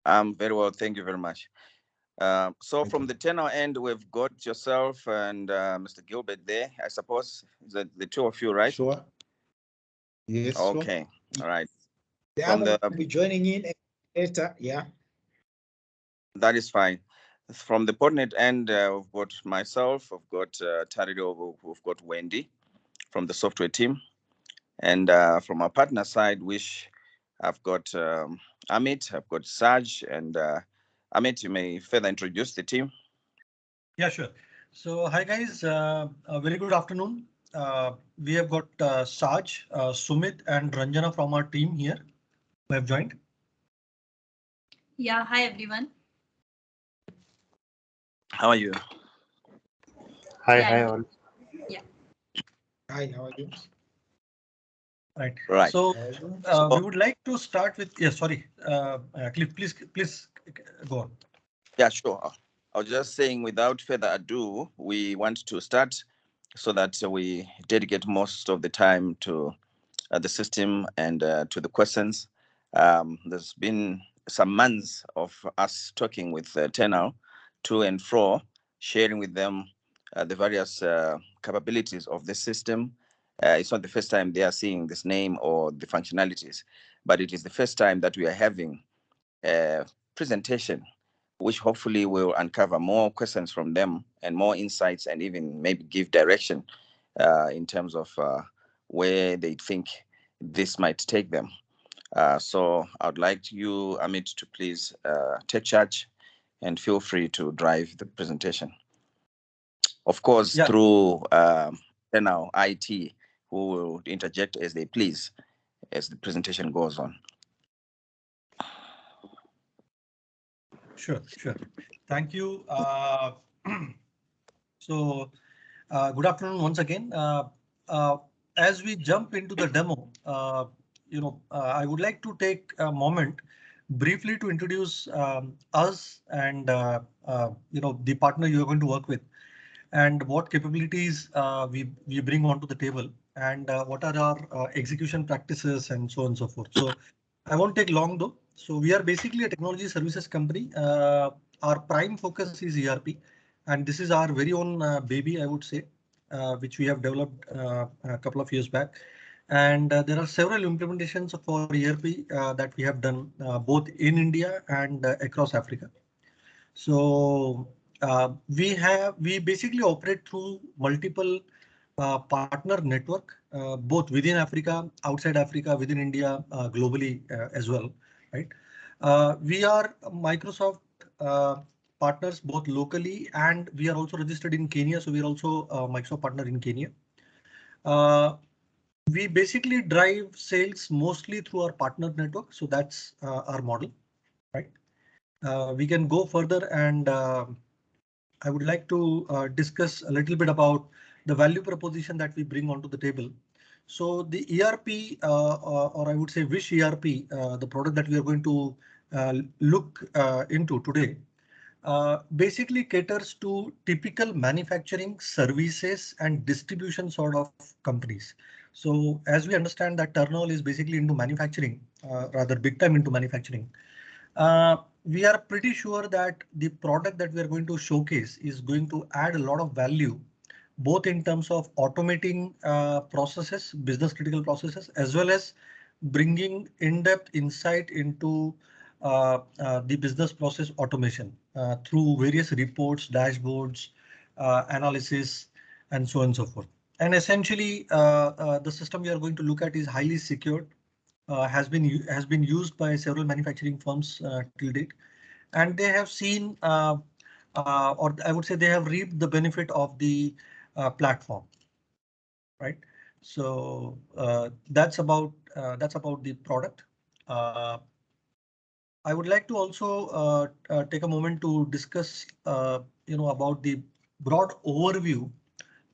I'm very well, thank you very much. So Thank from you. the tenor end, we've got yourself and Mr. Gilbert there, I suppose. Is that the two of you, right? Sure. Yes, sure. Okay, all right. The From other the will be joining in later. Yeah. That is fine. From the Podnet end, we've got myself, we've got Tarido, we've got Wendy from the software team, and from our partner side, which I've got Amit, I've got Saj, and Amit, you may further introduce the team. Yeah, sure. So, hi guys, a very good afternoon. We have got Saj, Sumit and Ranjana from our team here who have joined. Yeah, hi everyone. How are you? Hi, Yeah, hi I'm good. all. Yeah. Hi, how are you? Right. Right. So we So would like to start with, yeah, sorry, Cliff, please go on. yeah, sure. I was just saying, without further ado, we want to start so that we dedicate most of the time to the system and to the questions. There's been some months of us talking with Tenor to and fro, sharing with them the various capabilities of the system. It's not the first time they are seeing this name or the functionalities, but it is the first time that we are having a presentation which hopefully will uncover more questions from them and more insights and even maybe give direction in terms of where they think this might take them. So I would like you, Amit, to please take charge and feel free to drive the presentation. Of course, Yeah, through now IT, who will interject as they please as the presentation goes on. sure, sure. Thank you. So good afternoon once again. Uh, as we jump into the demo, I would like to take a moment briefly to introduce us and the partner you are going to work with, and what capabilities we bring onto the table, and what are our execution practices and so on and so forth. So I won't take long though. So we are basically a technology services company. Our prime focus is ERP, and this is our very own baby, I would say, which we have developed a couple of years back. And there are several implementations for ERP that we have done both in India and across Africa. So we basically operate through multiple partner network, both within Africa, outside Africa, within India, globally as well, right? We are Microsoft partners both locally, and we are also registered in Kenya. So we are also a Microsoft partner in Kenya. Uh, we basically drive sales mostly through our partner network. So that's our model, right? We can go further, and I would like to discuss a little bit about the value proposition that we bring onto the table. So the ERP, or I would say Wish ERP, the product that we are going to look into today, basically caters to typical manufacturing services and distribution sort of companies. So as we understand that Turnall is basically into manufacturing, rather big time into manufacturing. We are pretty sure that the product that we are going to showcase is going to add a lot of value, both in terms of automating processes, business critical processes, as well as bringing in-depth insight into the business process automation through various reports, dashboards, analysis, and so on and so forth. And essentially, the system we are going to look at is highly secured, has been used by several manufacturing firms till date, and they have seen, or I would say they have reaped the benefit of the platform, right? So that's about the product. Uh, I would like to also take a moment to discuss, about the broad overview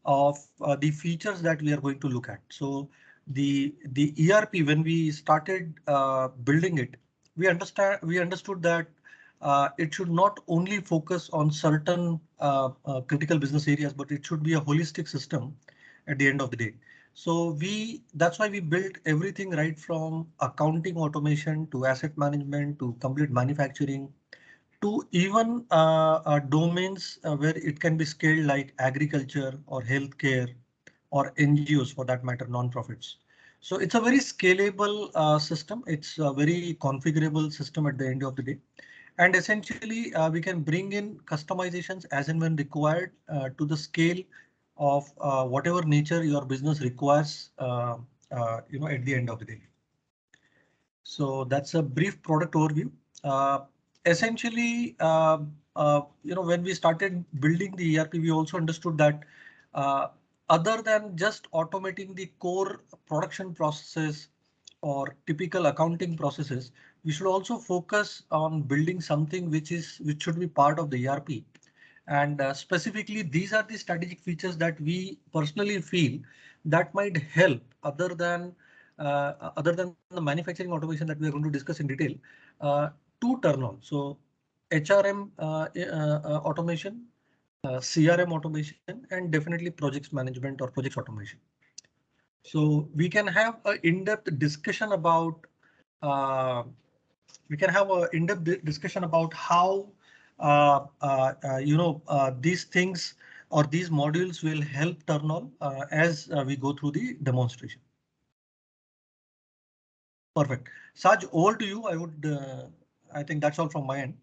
of the features that we are going to look at. So the ERP, when we started building it, we understood that it should not only focus on certain critical business areas, but it should be a holistic system at the end of the day. So that's why we built everything right from accounting automation to asset management to complete manufacturing to even domains where it can be scaled like agriculture or healthcare or NGOs for that matter, non-profits. So it's a very scalable system. It's a very configurable system at the end of the day. And essentially, we can bring in customizations as and when required to the scale of whatever nature your business requires, at the end of the day. So that's a brief product overview. Essentially, when we started building the ERP, we also understood that other than just automating the core production processes or typical accounting processes, we should also focus on building something which should be part of the ERP. And specifically, these are the strategic features that we personally feel that might help other than the manufacturing automation that we are going to discuss in detail to turn on. So HRM automation, CRM automation, and definitely projects management or projects automation. So we can have an in-depth discussion about how these things or these modules will help turn on as we go through the demonstration. Perfect. Saj, over to you. I think that's all from my end.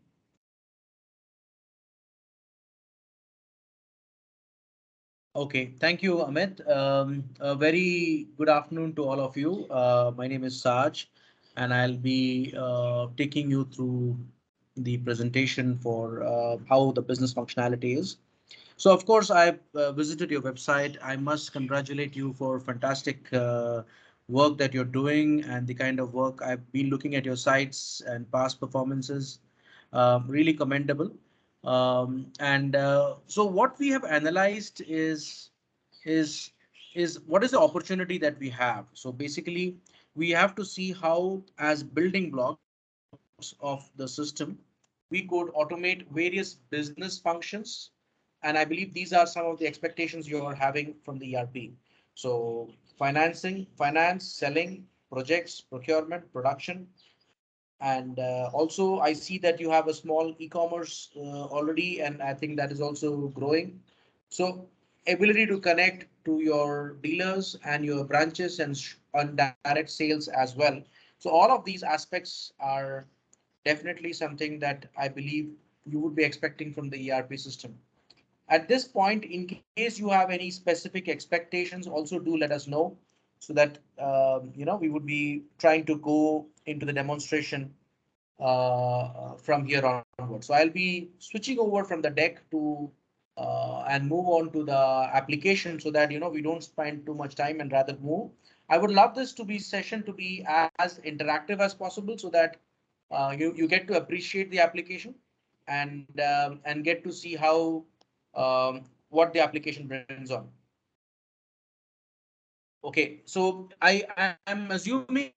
Okay, thank you, Amit. A very good afternoon to all of you. My name is Saj, and I'll be taking you through the presentation for how the business functionality is. So, of course, I've visited your website. I must congratulate you for fantastic work that you're doing and the kind of work I've been looking at your sites and past performances. Really commendable. So what we have analyzed is what is the opportunity that we have. So basically, we have to see how, as building blocks of the system, we could automate various business functions. And I believe these are some of the expectations you're having from the ERP. So finance, selling, projects, procurement, production. And also I see that you have a small e-commerce already, and I think that is also growing. So ability to connect to your dealers and your branches and on direct sales as well. So all of these aspects are definitely something that I believe you would be expecting from the ERP system. At this point, in case you have any specific expectations, also do let us know so that we would be trying to go into the demonstration from here onward. So I'll be switching over from the deck to and move on to the application so that we don't spend too much time and rather move. I would love this session to be as interactive as possible so that you get to appreciate the application and get to see how what the application brings on. Okay, so I am assuming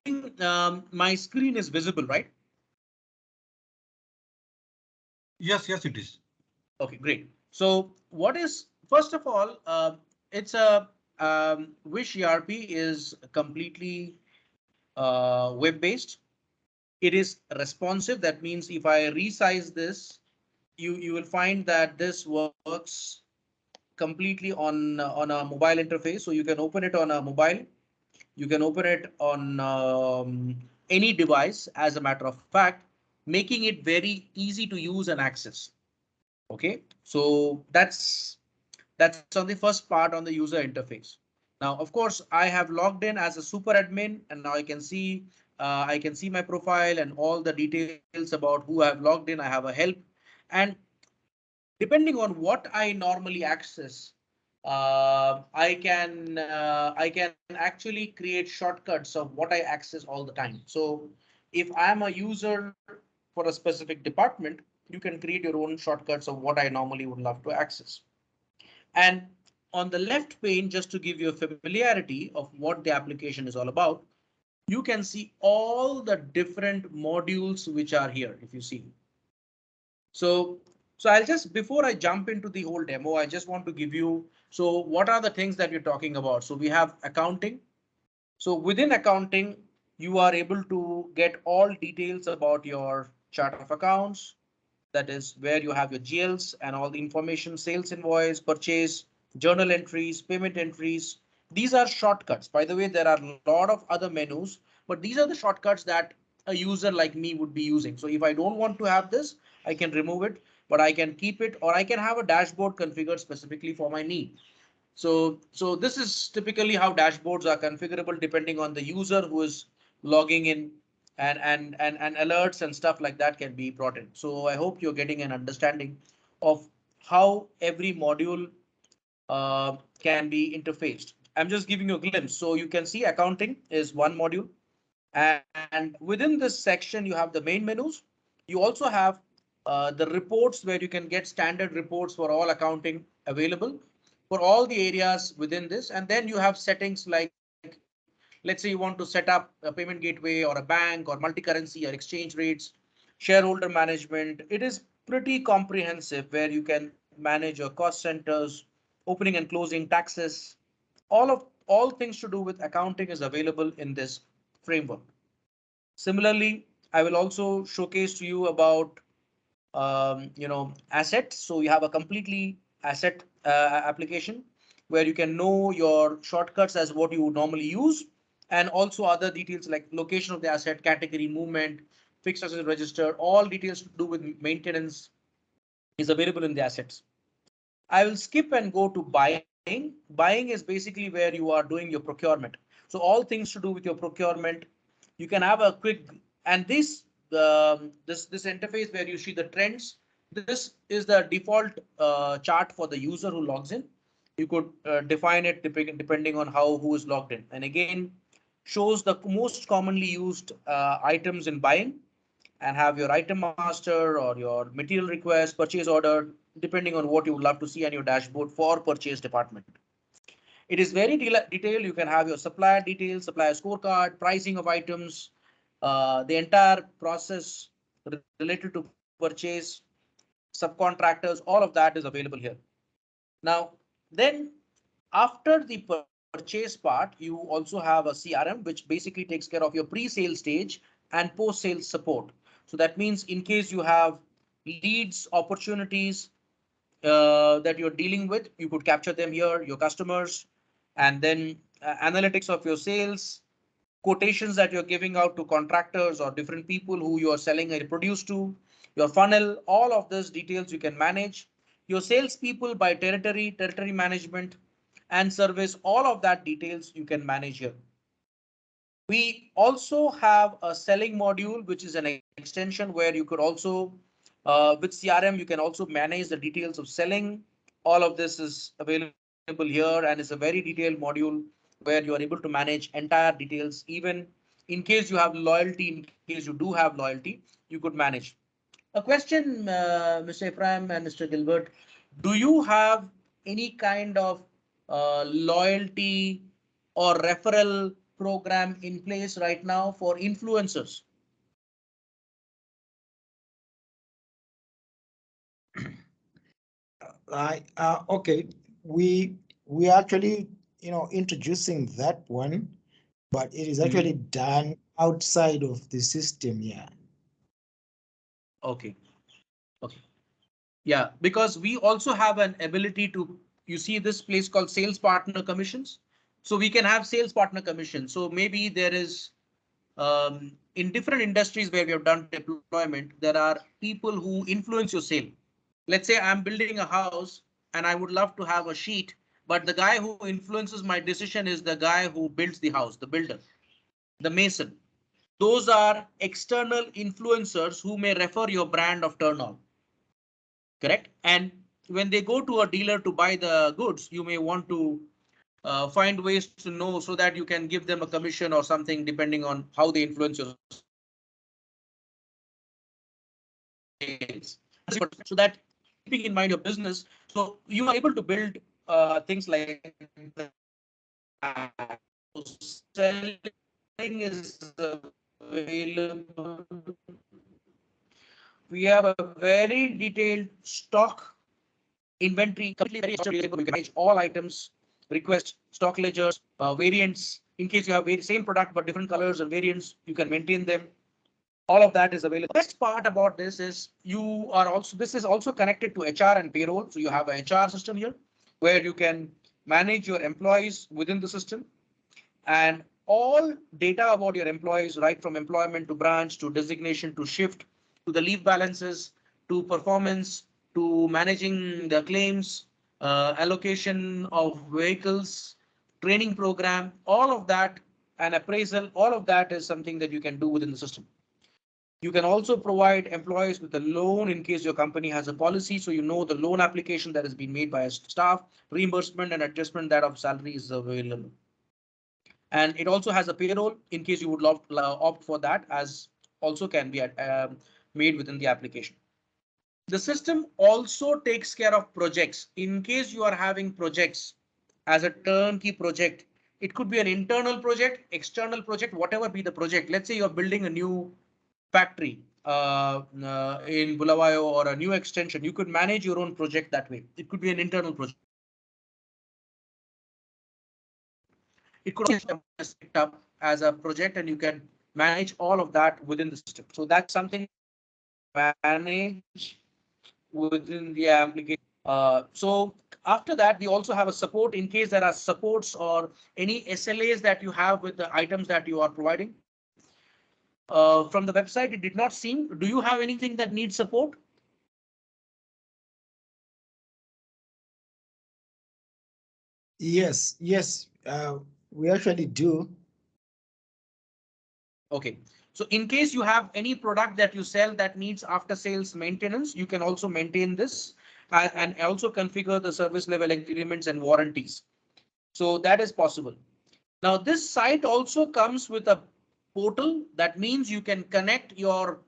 my screen is visible, right? Yes, it is. Okay, great. So what is, first of all, it's a Wish ERP is completely web-based. It is responsive. That means if I resize this, you will find that this works completely on a mobile interface. So you can open it on a mobile. You can open it on any device, as a matter of fact, making it very easy to use and access. Okay, so that's on the first part on the user interface. Now, of course, I have logged in as a super admin, and now I can see my profile and all the details about who I've logged in. I have a help, and depending on what I normally access, I can actually create shortcuts of what I access all the time. So if I'm a user for a specific department, you can create your own shortcuts of what I normally would love to access. And on the left pane, just to give you a familiarity of what the application is all about, you can see all the different modules which are here, if you see. So I'll just, before I jump into the whole demo, I just want to give you So what are the things that we're talking about? So we have accounting. So within accounting, you are able to get all details about your chart of accounts. That is where you have your GLs and all the information, sales invoice, purchase, journal entries, payment entries. These are shortcuts. By the way, there are a lot of other menus, but these are the shortcuts that a user like me would be using. So if I don't want to have this, I can remove it, but I can keep it, or I can have a dashboard configured specifically for my need. So this is typically how dashboards are configurable depending on the user who is logging in, and alerts and stuff like that can be brought in. So I hope you're getting an understanding of how every module can be interfaced. I'm just giving you a glimpse. So you can see accounting is one module. And within this section, you have the main menus. You also have the reports where you can get standard reports for all accounting available for all the areas within this. And then you have settings like, let's say you want to set up a payment gateway or a bank or multi-currency or exchange rates, shareholder management. It is pretty comprehensive where you can manage your cost centers, opening and closing taxes. All things to do with accounting is available in this framework. Similarly, I will also showcase to you about assets. So you have a completely asset application where you can know your shortcuts as what you would normally use, and also other details like location of the asset, category, movement, fixed asset register. All details to do with maintenance is available in the assets. I will skip and go to buying. Buying is basically where you are doing your procurement. So all things to do with your procurement, you can have a quick, and this interface where you see the trends. This is the default chart for the user who logs in. You could define it depending on who is logged in. And again, shows the most commonly used items in buying, and have your item master or your material request, purchase order, depending on what you would love to see on your dashboard for purchase department. It is very detailed. You can have your supplier details, supplier scorecard, pricing of items, the entire process related to purchase, subcontractors, all of that is available here. Now, then after the purchase part, you also have a CRM, which basically takes care of your pre-sale stage and post-sales support. So that means in case you have leads, opportunities that you're dealing with, you could capture them here, your customers, and then analytics of your sales, quotations that you're giving out to contractors or different people who you are selling a produce to, your funnel, all of these details you can manage. Your salespeople by territory management and service, all of that details you can manage here. We also have a selling module, which is an extension where you could also, with CRM, you can also manage the details of selling. All of this is available here, and it's a very detailed module where you are able to manage entire details. Even in case you have loyalty, in case you do have loyalty, you could manage. A question, Mr. Ephraim and Mr. Gilbert, do you have any kind of loyalty or referral program in place right now for influencers? Okay, we actually introducing that one, but it is actually done outside of the system. Yeah. Okay. Okay. Yeah, because we also have an ability to, you see this place called sales partner commissions. So we can have sales partner commission. So maybe there is in different industries where we have done deployment, there are people who influence your sale. Let's say I'm building a house and I would love to have a sheet, but the guy who influences my decision is the guy who builds the house, the builder, the mason. Those are external influencers who may refer your brand of turn on. Correct. And when they go to a dealer to buy the goods, you may want to find ways to know so that you can give them a commission or something depending on how they influence your sales. So that keeping in mind your business, so you are able to build things like that. So selling is available. We have a very detailed stock inventory, completely very you can manage all items, request, stock ledgers, variants. In case you have same product but different colors and variants, you can maintain them. All of that is available. The best part about this is this is also connected to HR and payroll. So you have an HR system here where you can manage your employees within the system, and all data about your employees, right from employment to branch to designation to shift to the leave balances to performance to managing the claims, allocation of vehicles, training program, all of that, and appraisal, all of that is something that you can do within the system. You can also provide employees with a loan in case your company has a policy, so you know the loan application that has been made by a staff, reimbursement and adjustment that of salary is available. And it also has a payroll in case you would opt for that, as also can be made within the application. The system also takes care of projects. In case you are having projects as a turnkey project, it could be an internal project, external project, whatever be the project. Let's say you're building a new factory in Bulawayo or a new extension. You could manage your own project that way. It could be an internal project. It could also be picked up as a project and you can manage all of that within the system. So that's something manage within the application. So after that, we also have a support in case there are supports or any SLAs that you have with the items that you are providing. From the website, it did not seem. Do you have anything that needs support? Yes, we actually do. Okay. So in case you have any product that you sell that needs after sales maintenance, you can also maintain this and also configure the service level agreements and warranties. So that is possible. Now this site also comes with a portal. That means you can connect your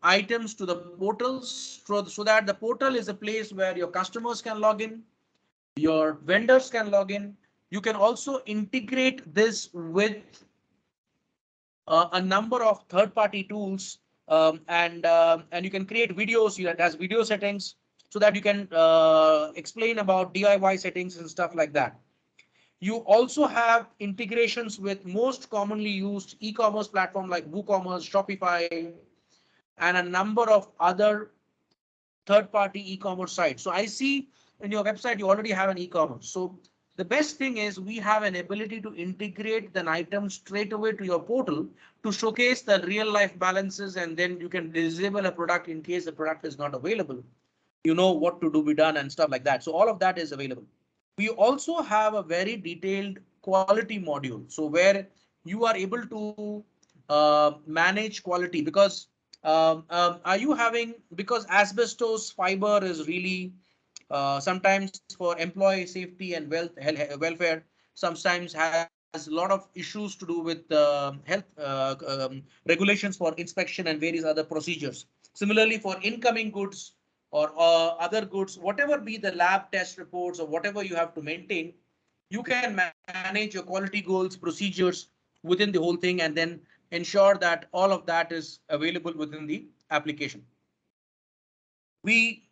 items to the portals so that the portal is a place where your customers can log in, your vendors can log in. You can also integrate this with a number of third-party tools, and you can create videos. It has video settings so that you can explain about DIY settings and stuff like that. You also have integrations with most commonly used e-commerce platform like WooCommerce, Shopify, and a number of other third-party e-commerce sites. So I see in your website you already have an e-commerce. So the best thing is we have an ability to integrate an item straight away to your portal to showcase the real life balances, and then you can disable a product in case the product is not available. You know what to do be done and stuff like that. So all of that is available. We also have a very detailed quality module. So where you are able to manage quality, because are you having, because asbestos fiber is really sometimes for employee safety and welfare, sometimes has a lot of issues to do with health regulations for inspection and various other procedures. Similarly, for incoming goods or other goods, whatever be the lab test reports or whatever you have to maintain, you can manage your quality goals, procedures within the whole thing, and then ensure that all of that is available within the application. We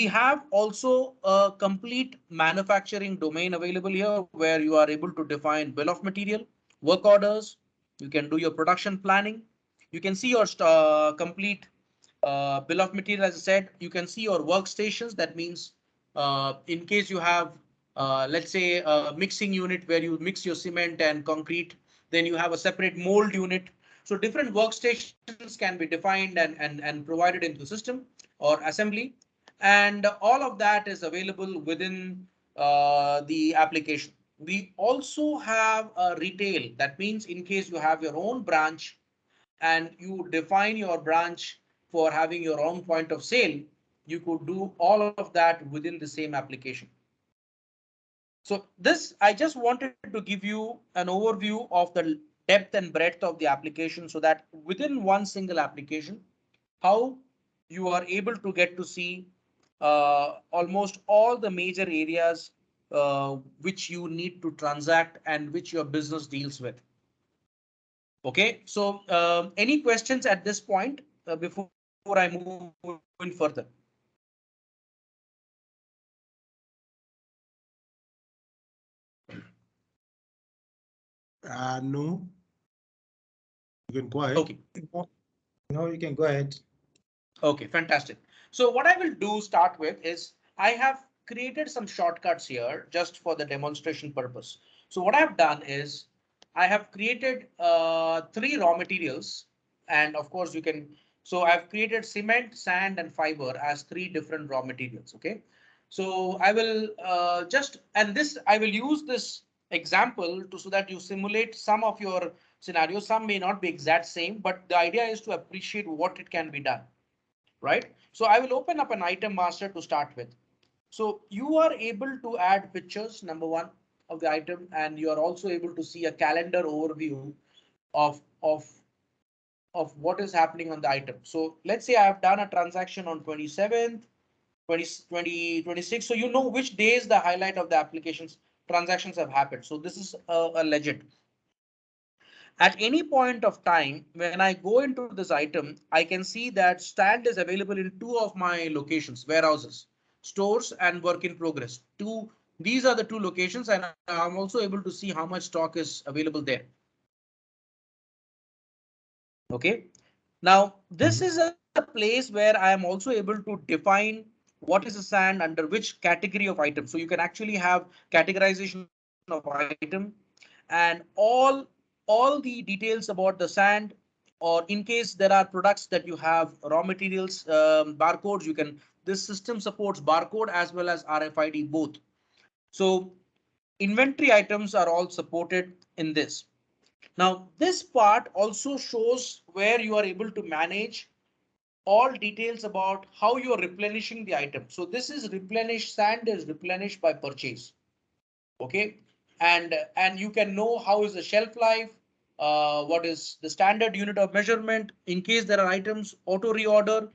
have also a complete manufacturing domain available here where you are able to define bill of material, work orders. You can do your production planning. You can see your complete bill of material. As I said, you can see your workstations. That means in case you have, let's say, a mixing unit where you mix your cement and concrete, then you have a separate mold unit. So different workstations can be defined and provided into the system or assembly. And all of that is available within the application. We also have a retail. That means in case you have your own branch and you define your branch for having your own point of sale, you could do all of that within the same application. So this, I just wanted to give you an overview of the depth and breadth of the application so that within one single application, how you are able to get to see almost all the major areas which you need to transact and which your business deals with. Okay, so any questions at this point before I move in further? No. You can go ahead. Okay. No, you can go ahead. Okay, fantastic. So what I will do start with is I have created some shortcuts here just for the demonstration purpose. So what I've done is I have created 3 raw materials, and of course you can. So I've created cement, sand, and fiber as 3 different raw materials. Okay. So I will and this I will use this example to so that you simulate some of your scenarios. Some may not be exact same, but the idea is to appreciate what it can be done, right? So I will open up an item master to start with. So you are able to add pictures, number one, of the item, and you are also able to see a calendar overview of, of, of what is happening on the item. So let's say I have done a transaction on 27th, 26. So you know which days the highlight of the applications transactions have happened. So this is a legend. At any point of time, when I go into this item, I can see that stand is available in 2 of my locations, warehouses, stores, and work in progress. These are the 2 locations, and I'm also able to see how much stock is available there. Okay. Now, this is a place where I am also able to define what is a sand under which category of item. So you can actually have categorization of item and all the details about the sand, or in case there are products that you have raw materials, barcodes, you can, this system supports barcode as well as RFID both. So inventory items are all supported in this. Now, this part also shows where you are able to manage all details about how you are replenishing the item. So this is replenished, sand is replenished by purchase. Okay, and you can know how is the shelf life, what is the standard unit of measurement. In case there are items auto reorder,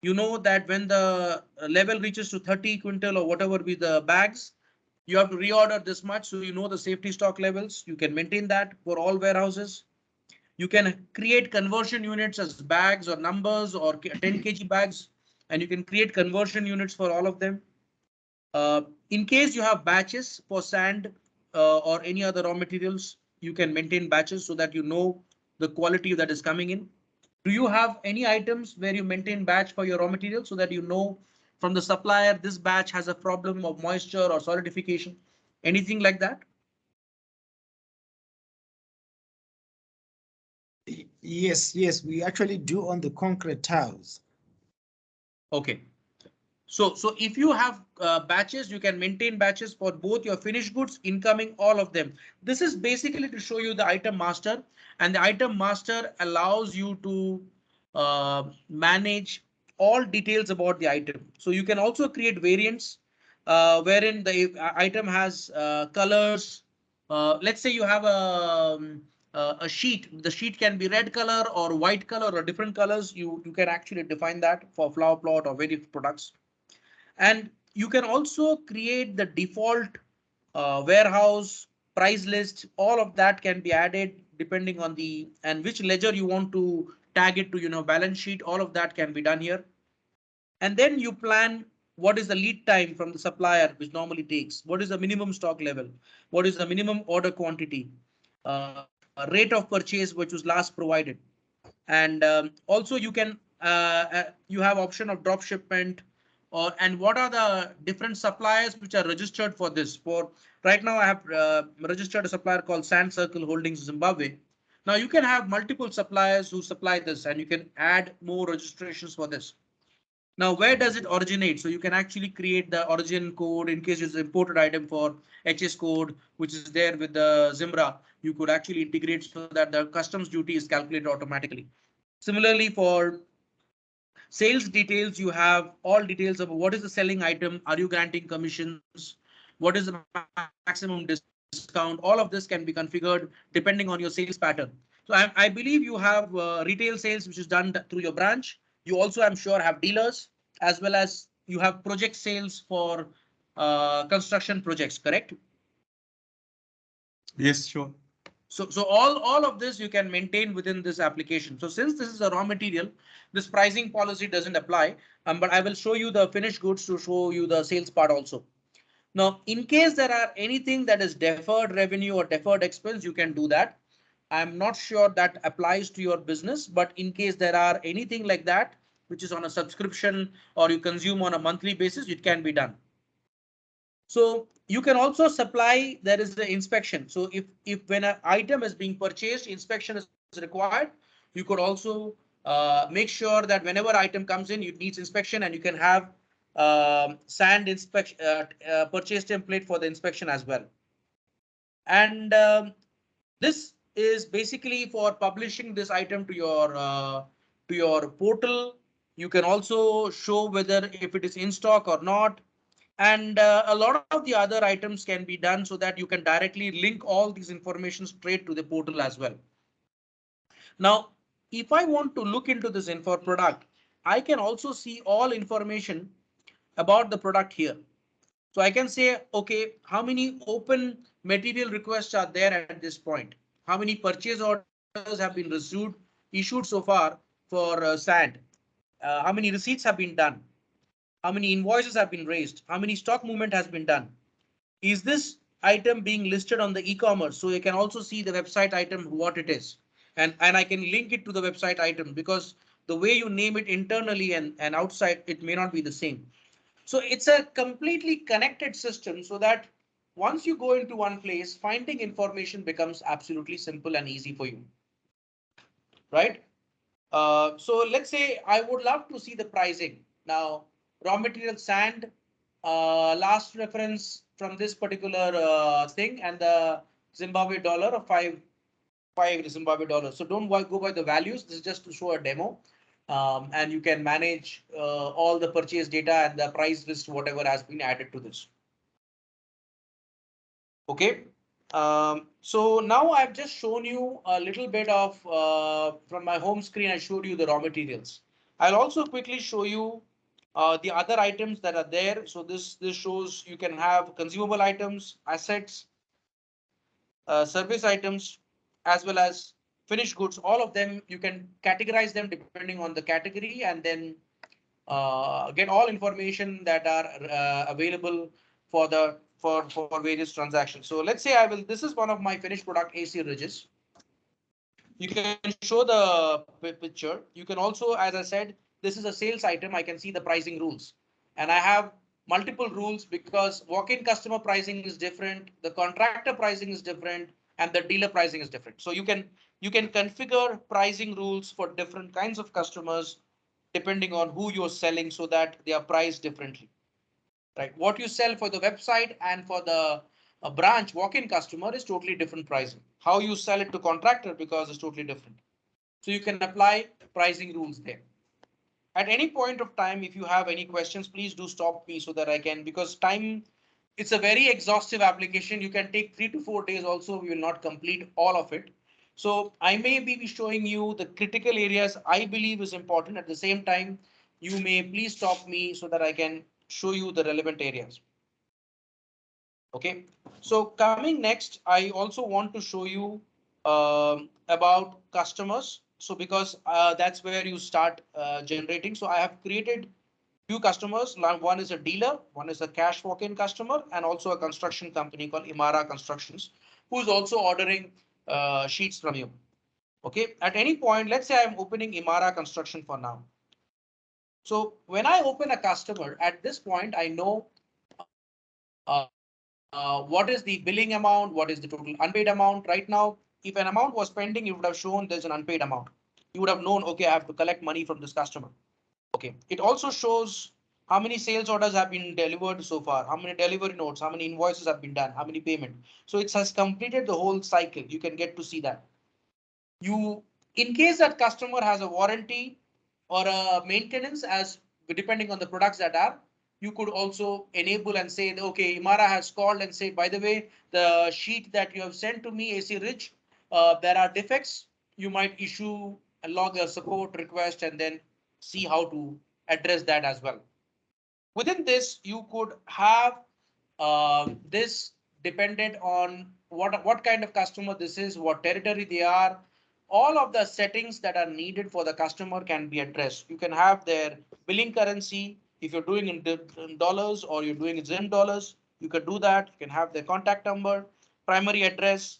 you know that when the level reaches to 30 quintal or whatever be the bags, you have to reorder this much. So you know the safety stock levels. You can maintain that for all warehouses. You can create conversion units as bags or numbers or 10 kg bags, and you can create conversion units for all of them. In case you have batches for sand or any other raw materials, you can maintain batches so that you know the quality that is coming in. Do you have any items where you maintain batch for your raw material so that you know from the supplier this batch has a problem of moisture or solidification, anything like that? Yes, we actually do on the concrete tiles. Okay. So if you have batches, you can maintain batches for both your finished goods, incoming, all of them. This is basically to show you the item master, and the item master allows you to manage all details about the item. So you can also create variants wherein the item has colors. Let's say you have a sheet. The sheet can be red color or white color or different colors. You can actually define that for flower plot or various products. And you can also create the default warehouse price list. All of that can be added depending on the and which ledger you want to tag it to, balance sheet. All of that can be done here. And then you plan what is the lead time from the supplier, which normally takes, what is the minimum stock level, what is the minimum order quantity, rate of purchase, which was last provided. And also you can you have option of drop shipment, or and what are the different suppliers which are registered for this. For right now I have registered a supplier called Sand Circle Holdings Zimbabwe. Now you can have multiple suppliers who supply this, and you can add more registrations for this. Now, where does it originate? So you can actually create the origin code in case it's an imported item for HS code, which is there with the Zimbra. You could actually integrate so that the customs duty is calculated automatically. Similarly, for sales details, you have all details of what is the selling item. Are you granting commissions? What is the maximum discount? All of this can be configured depending on your sales pattern. So I believe you have retail sales, which is done through your branch. You also, I'm sure, have dealers, as well as you have project sales for construction projects, correct? Yes, sure. So all of this you can maintain within this application. So since this is a raw material, this pricing policy doesn't apply, but I will show you the finished goods to show you the sales part also. Now, in case there are anything that is deferred revenue or deferred expense, you can do that. I'm not sure that applies to your business, but in case there are anything like that, which is on a subscription or you consume on a monthly basis, it can be done. So you can also supply, there is the inspection. So if when an item is being purchased, inspection is required, you could also make sure that whenever item comes in, it needs inspection, and you can have sand inspection purchase template for the inspection as well. And this is basically for publishing this item to your portal. You can also show whether if it is in stock or not. And a lot of the other items can be done so that you can directly link all these information straight to the portal as well. Now, if I want to look into this info product, I can also see all information about the product here. So I can say, okay, how many open material requests are there at this point? How many purchase orders have been issued so far for sand? How many receipts have been done? How many invoices have been raised? How many stock movement has been done? Is this item being listed on the e-commerce? So you can also see the website item, what it is. And I can link it to the website item, because the way you name it internally and outside, it may not be the same. So it's a completely connected system so that once you go into one place, finding information becomes absolutely simple and easy for you. Right? So let's say I would love to see the pricing. Now, raw material sand, last reference from this particular thing, and the Zimbabwe dollar of five Zimbabwe dollars. So don't go by the values. This is just to show a demo. And you can manage all the purchase data and the price list, whatever has been added to this. Okay. So now I've just shown you a little bit of from my home screen. I showed you the raw materials. I'll also quickly show you the other items that are there. So this shows you can have consumable items, assets, service items, as well as finished goods. All of them, you can categorize them depending on the category, and then get all information that are available for the for various transactions. So let's say this is one of my finished product AC ridges. You can show the picture. You can also, as I said, this is a sales item. I can see the pricing rules, and I have multiple rules because walk-in customer pricing is different, the contractor pricing is different, and the dealer pricing is different. So you can configure pricing rules for different kinds of customers depending on who you're selling, so that they are priced differently. Right? What you sell for the website and for the branch walk-in customer is totally different pricing. How you sell it to contractor, because it's totally different. So you can apply pricing rules there. At any point of time, if you have any questions, please do stop me so that I can, because time, it's a very exhaustive application. You can take 3 to 4 days also. We will not complete all of it. So I may be showing you the critical areas I believe is important. At the same time, you may please stop me so that I can show you the relevant areas. Okay, so coming next, I also want to show you about customers. So because that's where you start generating. So I have created few customers. One is a dealer, one is a cash walk-in customer, and also a construction company called Imara Constructions, who is also ordering sheets from you. Okay, at any point, let's say I'm opening Imara Construction for now. So when I open a customer, at this point, I know what is the billing amount, what is the total unpaid amount. Right now, if an amount was pending, you would have shown there's an unpaid amount. You would have known, okay, I have to collect money from this customer. Okay, it also shows how many sales orders have been delivered so far, how many delivery notes, how many invoices have been done, how many payment. So it has completed the whole cycle. You can get to see that. In case that customer has a warranty or a maintenance, as depending on the products that are, you could also enable and say, okay, Imara has called and say, by the way, the sheet that you have sent to me, AC Rich, there are defects. You might issue a log a support request and then see how to address that as well. Within this, you could have this dependent on what kind of customer this is, what territory they are. All of the settings that are needed for the customer can be addressed. You can have their billing currency. If you're doing in dollars or you're doing in Zim dollars, You can do that. You can have their contact number, primary address,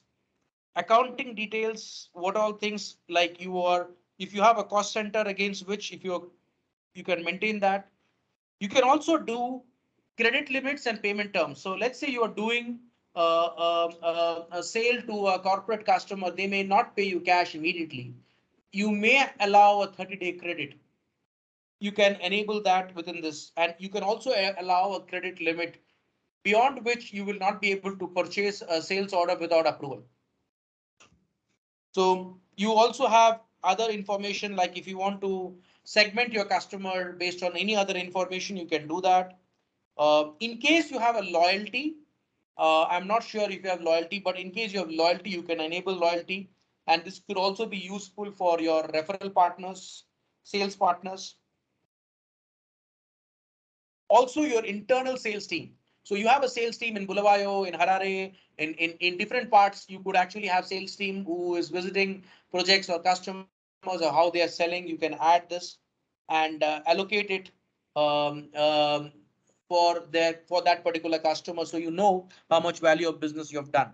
accounting details, what all things like you are, if you have a cost center against which if you can maintain that. You can also do credit limits and payment terms. So let's say you are doing a sale to a corporate customer, they may not pay you cash immediately. You may allow a 30-day credit. You can enable that within this, and you can also allow a credit limit beyond which you will not be able to purchase a sales order without approval. So you also have other information, like if you want to segment your customer based on any other information, you can do that. In case you have a loyalty, I'm not sure if you have loyalty, but in case you have loyalty, you can enable loyalty. And this could also be useful for your referral partners, sales partners. Also your internal sales team. So you have a sales team in Bulawayo, in Harare, in different parts. You could actually have sales team who is visiting projects or customers or how they are selling. You can add this and allocate it um, um, for that particular customer, so you know how much value of business you have done.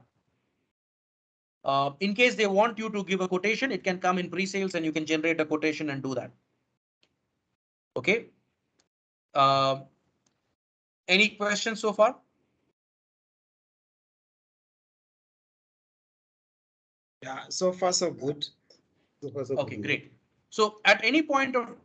In case they want you to give a quotation, it can come in pre-sales and you can generate a quotation and do that. Okay. Any questions so far? Yeah, so far so good. Okay, great. So at any point of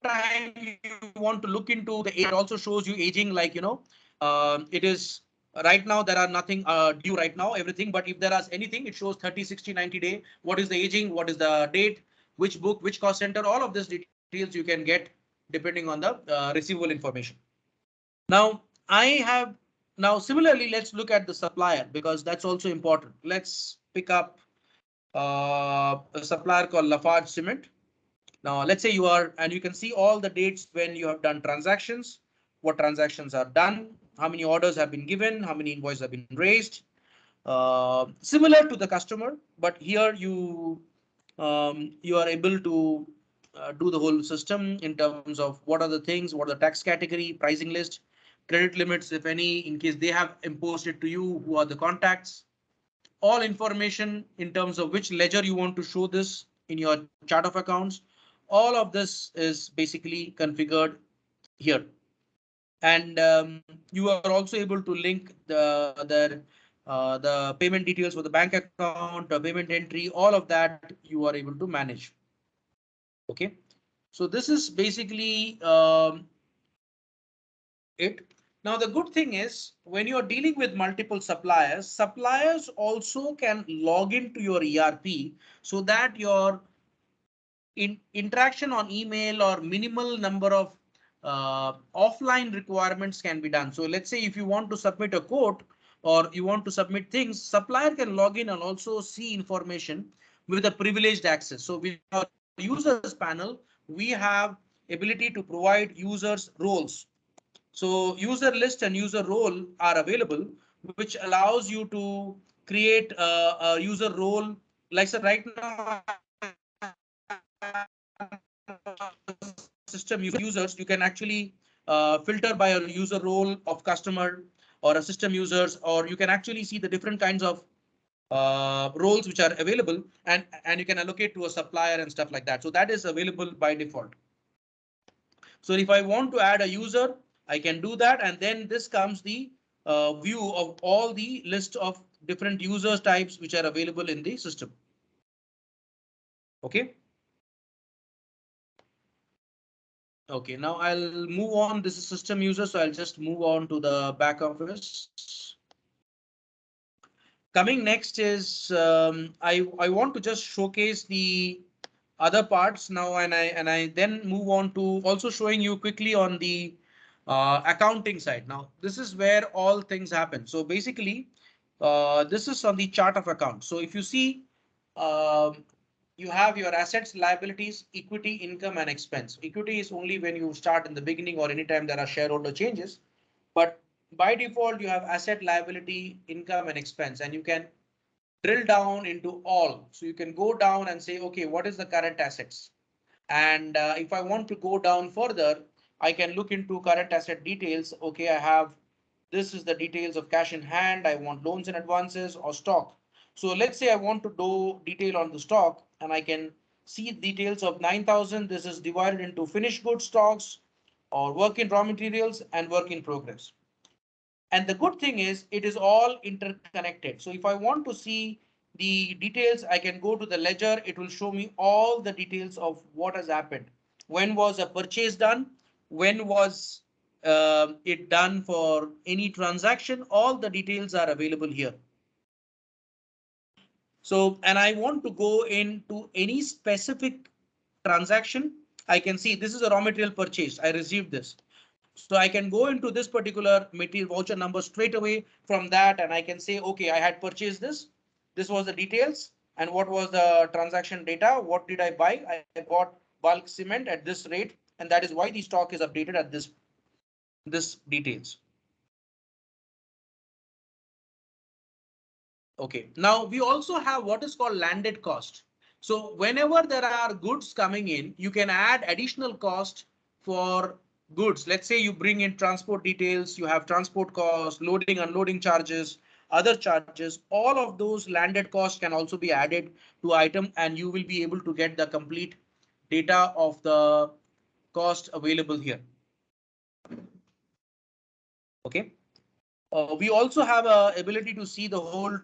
time you want to look into the age, also shows you aging, like it is right now there are nothing due right now, everything, but if there is anything, it shows 30, 60, 90 day, what is the aging, what is the date, which book, which cost center, all of these details you can get depending on the receivable information. Now similarly, let's look at the supplier, because that's also important. Let's pick up a supplier called Lafarge Cement. Now, let's say you are, and you can see all the dates when you have done transactions, what transactions are done, how many orders have been given, how many invoices have been raised. Similar to the customer, but here you are able to do the whole system in terms of what are the things, what are the tax category, pricing list, credit limits, if any, in case they have imposed it to you, who are the contacts, all information in terms of which ledger you want to show this in your chart of accounts. All of this is basically configured here. And you are also able to link the payment details for the bank account, the payment entry, all of that you are able to manage. Okay, so this is basically it. Now, the good thing is when you're dealing with multiple suppliers, suppliers also can log into your ERP so that your interaction on email or minimal number of offline requirements can be done. So let's say if you want to submit a quote or you want to submit things, supplier can log in and also see information with a privileged access. So with our users panel, we have ability to provide users roles. So user list and user role are available, which allows you to create a user role. Like so right now, system users, you can actually filter by a user role of customer or a system users, or you can actually see the different kinds of roles which are available, and you can allocate to a supplier and stuff like that. So that is available by default. So if I want to add a user, I can do that. And then this comes the view of all the list of different users types which are available in the system. Okay. Okay, now I'll move on. This is system user, so I'll just move on to the back office. Coming next is I want to just showcase the other parts now, and I then move on to also showing you quickly on the accounting side. Now this is where all things happen. So basically, this is on the chart of accounts. So if you see, you have your assets, liabilities, equity, income, and expense. Equity is only when you start in the beginning or anytime there are shareholder changes. But by default, you have asset, liability, income, and expense, and you can drill down into all. So you can go down and say, okay, what is the current assets? And if I want to go down further, I can look into current asset details. Okay, I have This is the details of cash in hand. I want loans and advances or stock. So let's say I want to do detail on the stock, and I can see details of 9,000. This is divided into finished goods stocks or work in raw materials and work in progress. And the good thing is it is all interconnected. So if I want to see the details, I can go to the ledger. It will show me all the details of what has happened. When was a purchase done? When was it done for any transaction? All the details are available here. So, and I want to go into any specific transaction. I can see this is a raw material purchase. I received this. So I can go into this particular material voucher number straight away from that, and I can say, okay, I had purchased this. This was the details. And what was the transaction data? What did I buy? I bought bulk cement at this rate. And that is why the stock is updated at this details. Okay, now we also have what is called landed cost. So whenever there are goods coming in, you can add additional cost for goods. Let's say you bring in transport details, you have transport costs, loading, unloading charges, other charges. All of those landed costs can also be added to item, and you will be able to get the complete data of the cost available here. Okay. We also have a ability to see the whole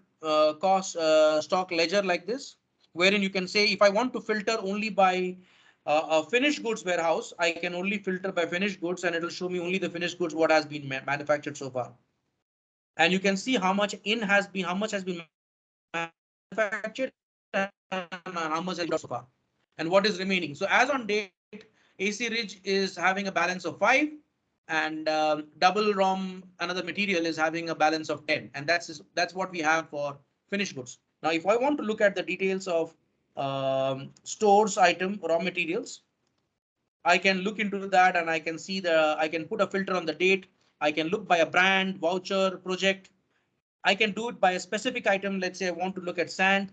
cost stock ledger like this, wherein you can say if I want to filter only by a finished goods warehouse, I can only filter by finished goods, and it will show me only the finished goods what has been manufactured so far. And you can see how much how much has been manufactured and how much has been so far, and what is remaining. So as on date, AC Ridge is having a balance of 5. And double ROM, another material, is having a balance of 10, and that's what we have for finished goods. Now, if I want to look at the details of stores item raw materials, I can look into that, and I can see I can put a filter on the date. I can look by a brand, voucher, project. I can do it by a specific item. Let's say I want to look at sand,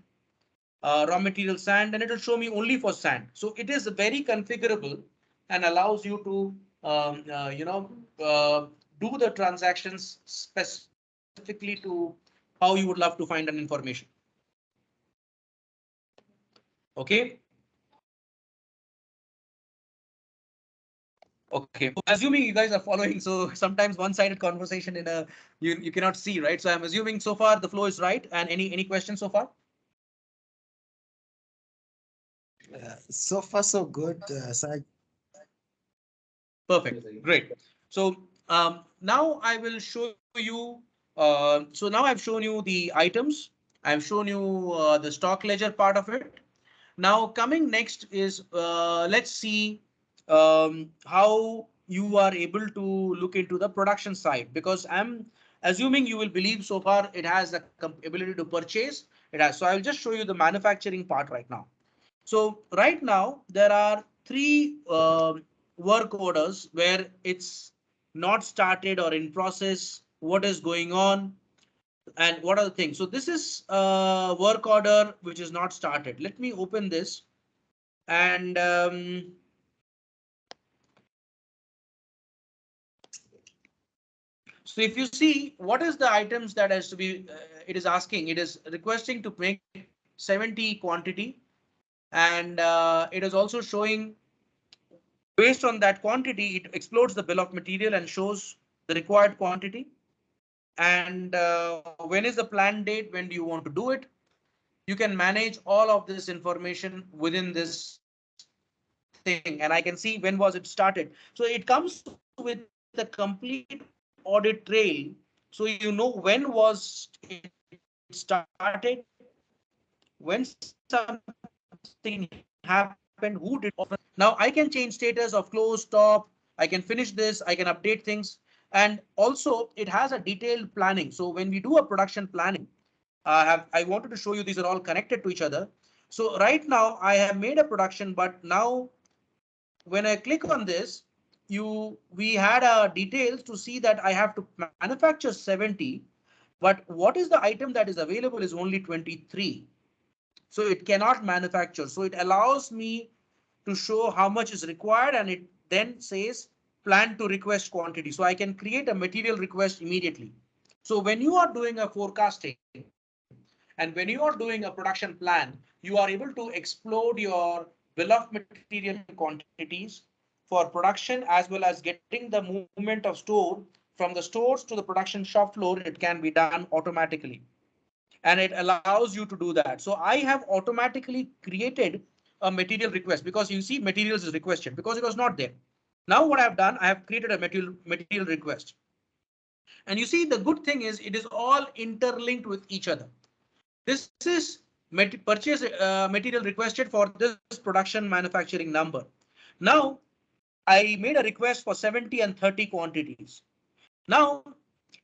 raw material sand, and it will show me only for sand. So it is very configurable and allows you to do the transactions specifically to how you would love to find an information. Okay. Okay, assuming you guys are following, so sometimes one-sided conversation in a you cannot see, right? So I'm assuming so far the flow is right. And any questions so far? So far, so good, Saj. Perfect, great. So now I will show you. So now I've shown you the items. I've shown you the stock ledger part of it. Now coming next is let's see how you are able to look into the production side, because I'm assuming you will believe so far it has the ability to purchase. It has. So I will just show you the manufacturing part right now. So right now there are 3 work orders where it's not started or in process, what is going on, and what are the things. So this is a work order which is not started. Let me open this. And so if you see what is the items that has to be, it is asking, it is requesting to make 70 quantity. And it is also showing, based on that quantity, it explodes the bill of material and shows the required quantity. And when is the planned date? When do you want to do it? You can manage all of this information within this thing. And I can see when was it started. So it comes with a complete audit trail. So you know when was it started, when something happened, who did now. I can change status of close, stop. I can finish this. I can update things. And also it has a detailed planning. So when we do a production planning, I wanted to show you these are all connected to each other. So right now I have made a production, but now when I click on this, we had a details to see that I have to manufacture 70, but what is the item that is available is only 23. So it cannot manufacture. So it allows me to show how much is required, and it then says plan to request quantity. So I can create a material request immediately. So when you are doing a forecasting and when you are doing a production plan, you are able to explode your bill of material quantities for production as well as getting the movement of store from the stores to the production shop floor. It can be done automatically and it allows you to do that. So I have automatically created a material request because you see materials is requested because it was not there. Now what I've done, I have created a material request. And you see the good thing is it is all interlinked with each other. This is purchase material requested for this production manufacturing number. Now I made a request for 70 and 30 quantities. Now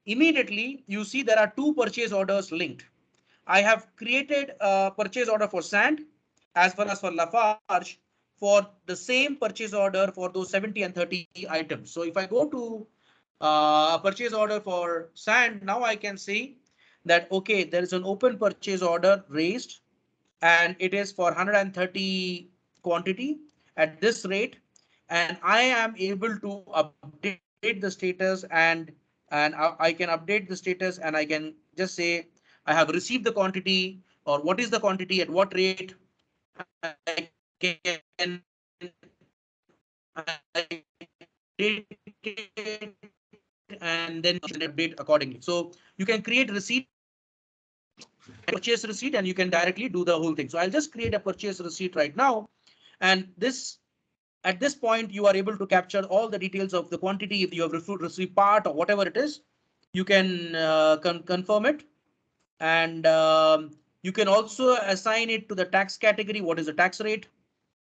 immediately you see there are two purchase orders linked. I have created a purchase order for sand as well as for Lafarge for the same purchase order for those 70 and 30 items. So if I go to a purchase order for sand, now I can see that, okay, there is an open purchase order raised and it is for 130 quantity at this rate. And I am able to update the status and I can update the status and I can just say I have received the quantity or what is the quantity at what rate. I can update it and then update accordingly. So you can create receipt, purchase receipt, and you can directly do the whole thing. So I'll just create a purchase receipt right now. And this at this point, you are able to capture all the details of the quantity. If you have received part or whatever it is, you can confirm it. And you can also assign it to the tax category. What is the tax rate?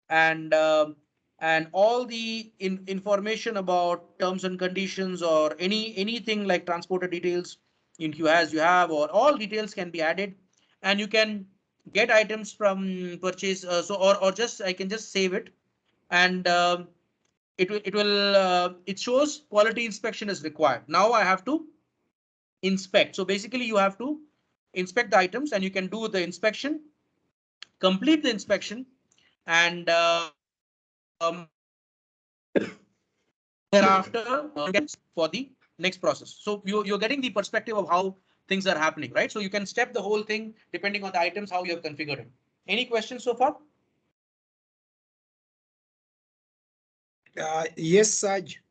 And all the information about terms and conditions or anything like transporter details in you have or all details can be added, and you can get items from purchase. Or just I can just save it, and it shows quality inspection is required. Now I have to inspect. So basically you have to inspect the items and you can do the inspection, complete the inspection, and thereafter for the next process. So you're getting the perspective of how things are happening, right? So you can step the whole thing depending on the items, how you have configured it. Any questions so far? Yes, Saj.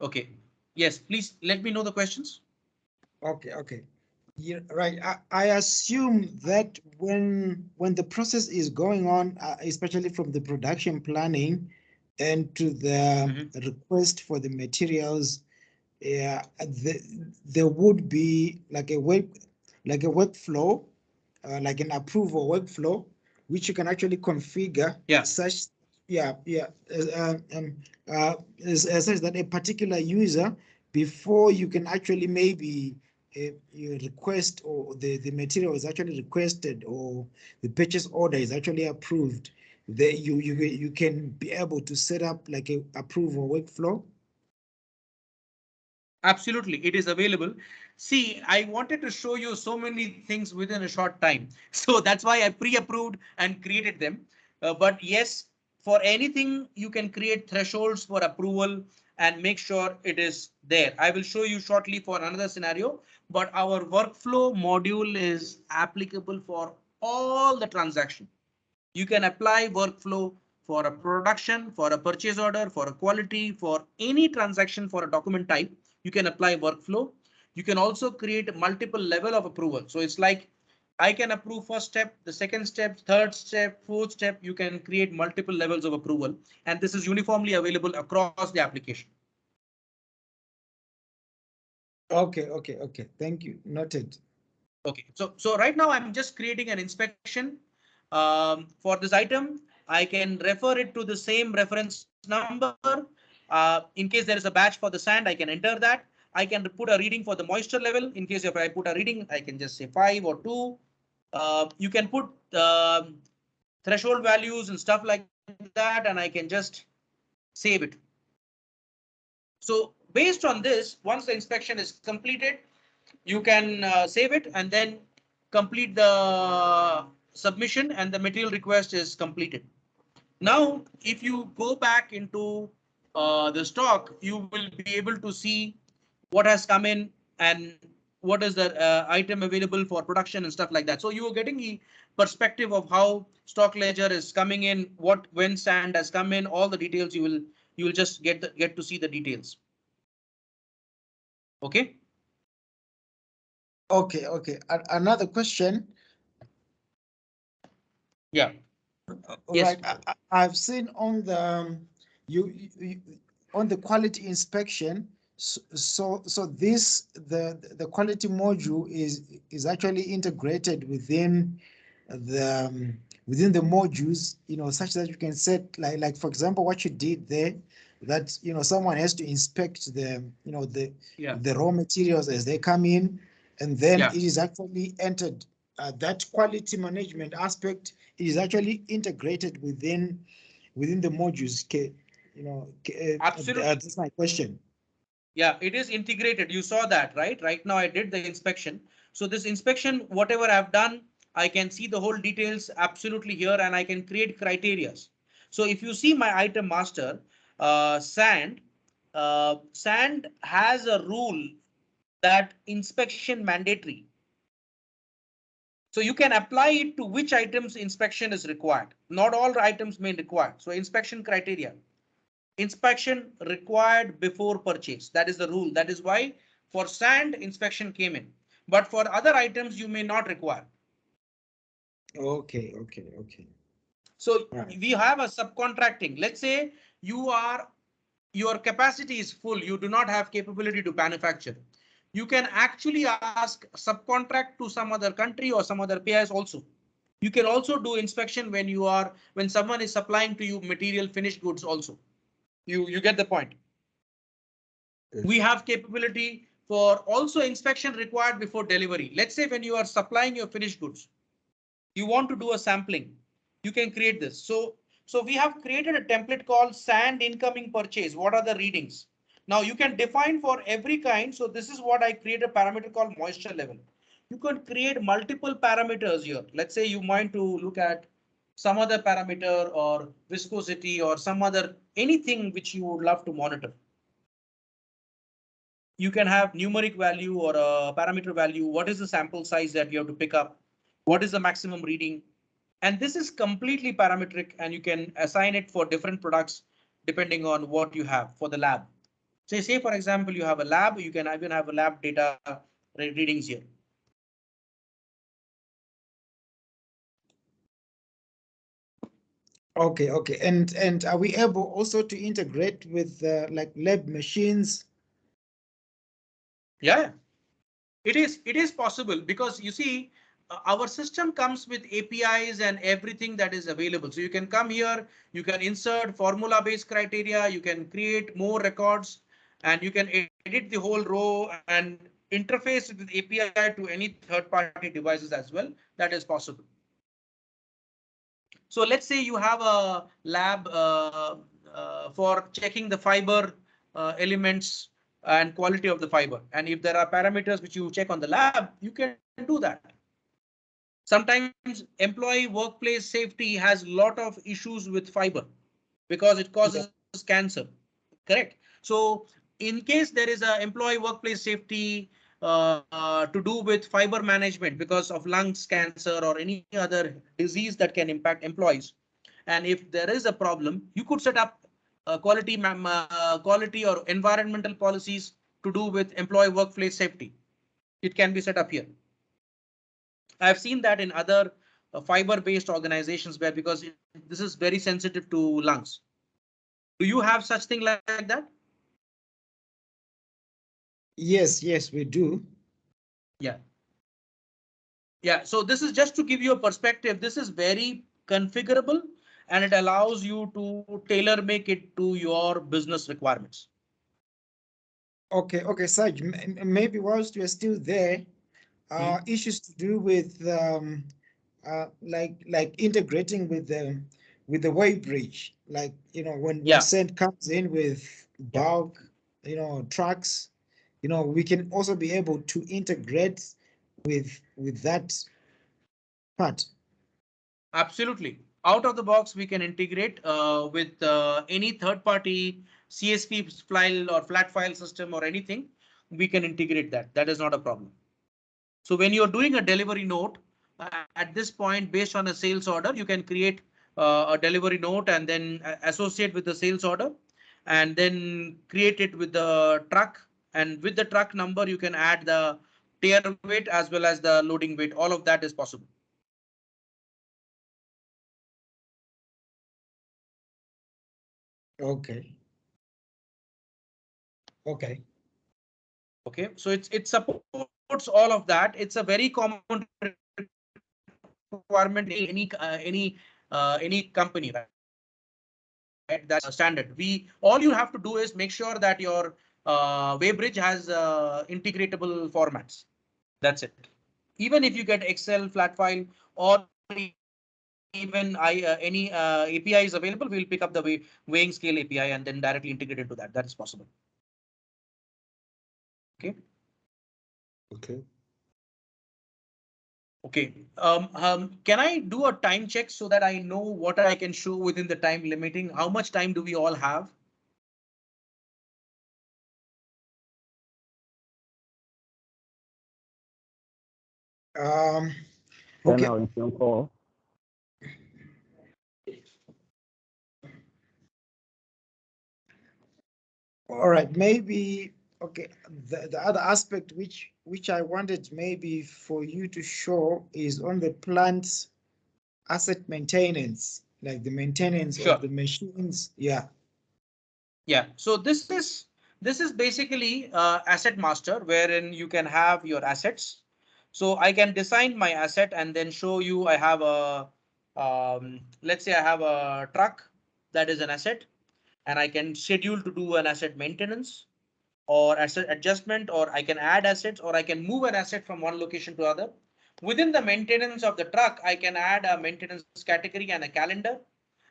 Okay. Yes, please let me know the questions. Okay. Yeah, right. I assume that when the process is going on, especially from the production planning and to the request for the materials, yeah, there would be like a workflow, like an approval workflow, which you can actually configure. Yeah. Such, such that a particular user, before you can actually maybe you request or the material is actually requested or the purchase order is actually approved, that you can be able to set up like a approval workflow. Absolutely, it is available. See, I wanted to show you so many things within a short time. So that's why I pre-approved and created them. But yes, for anything, you can create thresholds for approval and make sure it is there. I will show you shortly for another scenario, but our workflow module is applicable for all the transaction. You can apply workflow for a production, for a purchase order, for a quality, for any transaction, for a document type. You can apply workflow. You can also create multiple level of approval. So it's like I can approve first step, the second step, third step, fourth step. You can create multiple levels of approval, and this is uniformly available across the application. Okay. Thank you. Noted. Okay, so right now I'm just creating an inspection for this item. I can refer it to the same reference number. In case there is a batch for the sand, I can enter that. I can put a reading for the moisture level. In case if I put a reading, I can just say 5 or 2. You can put threshold values and stuff like that, and I can just save it. So based on this, once the inspection is completed, you can save it and then complete the submission and the material request is completed. Now, if you go back into the stock, you will be able to see what has come in and what is the item available for production and stuff like that. So you are getting the perspective of how stock ledger is coming in, when sand has come in, all the details you will just get to see the details. Okay. Okay. Another question. Yeah. Yes. Right. I've seen on the you on the quality inspection. So this the quality module is actually integrated within the modules, such that you can set like for example what you did there, that someone has to inspect the raw materials as they come in, and then it is actually entered. That quality management aspect is actually integrated within the modules. Absolutely. That's my question. Yeah, it is integrated. You saw that, right? Right now I did the inspection. So this inspection, whatever I've done, I can see the whole details absolutely here, and I can create criterias. So if you see my item master, sand has a rule that inspection mandatory. So you can apply it to which items inspection is required. Not all items may require. So inspection criteria. Inspection required before purchase. That is the rule. That is why for sand inspection came in. But for other items, you may not require. Okay. So Right. we have a subcontracting. Let's say your capacity is full. You do not have capability to manufacture. You can actually ask subcontract to some other country or some other payers also. You can also do inspection when someone is supplying to you material finished goods also. You get the point. We have capability for also inspection required before delivery. Let's say when you are supplying your finished goods, you want to do a sampling, you can create this. So we have created a template called sand incoming purchase. What are the readings? Now you can define for every kind. So this is what I create a parameter called moisture level. You could create multiple parameters here. Let's say you want to look at some other parameter or viscosity or some other anything which you would love to monitor. You can have numeric value or a parameter value. What is the sample size that you have to pick up? What is the maximum reading? And this is completely parametric, and you can assign it for different products depending on what you have for the lab. So say, for example, you have a lab, you can even have a lab data readings here. Okay. And are we able also to integrate with like lab machines? Yeah, it is possible, because you see, our system comes with APIs and everything that is available. So you can come here, you can insert formula based criteria, you can create more records, and you can edit the whole row and interface with API to any third party devices as well. That is possible. So let's say you have a lab for checking the fiber elements and quality of the fiber. And if there are parameters which you check on the lab, you can do that. Sometimes employee workplace safety has a lot of issues with fiber because it causes cancer. Correct. So in case there is a employee workplace safety to do with fiber management because of lungs cancer or any other disease that can impact employees, and if there is a problem, you could set up quality or environmental policies to do with employee workplace safety. It can be set up here. I've seen that in other fiber-based organizations where, because this is very sensitive to lungs. Do you have such thing like that? Yes, we do. Yeah. Yeah. So this is just to give you a perspective. This is very configurable, and it allows you to tailor make it to your business requirements. Okay, Saj, maybe whilst we're still there, issues to do with like integrating with the weigh bridge, like when sand comes in with bulk, trucks, we can also be able to integrate with that part. Absolutely. Out of the box, we can integrate with any third party CSV file or flat file system or anything. We can integrate that. That is not a problem. So when you're doing a delivery note at this point, based on a sales order, you can create a delivery note and then associate with the sales order and then create it with the truck. And with the truck number, you can add the tier weight as well as the loading weight. All of that is possible. Okay. Okay. Okay, so it supports all of that. It's a very common requirement in any company, right? That's standard. All you have to do is make sure that your Weybridge has integratable formats. That's it. Even if you get Excel flat file or even any API is available, we'll pick up the weighing scale API and then directly integrate into that. That is possible. Okay. Okay. Okay. Can I do a time check so that I know what I can show within the time limiting? How much time do we all have? Okay. All right, maybe okay. The other aspect which I wanted maybe for you to show is on the plant asset maintenance, like the maintenance Sure. of the machines. Yeah. Yeah. So this is basically asset master, wherein you can have your assets. So I can design my asset and then show you I have a let's say I have a truck that is an asset, and I can schedule to do an asset maintenance or asset adjustment, or I can add assets, or I can move an asset from one location to other. Within the maintenance of the truck, I can add a maintenance category and a calendar,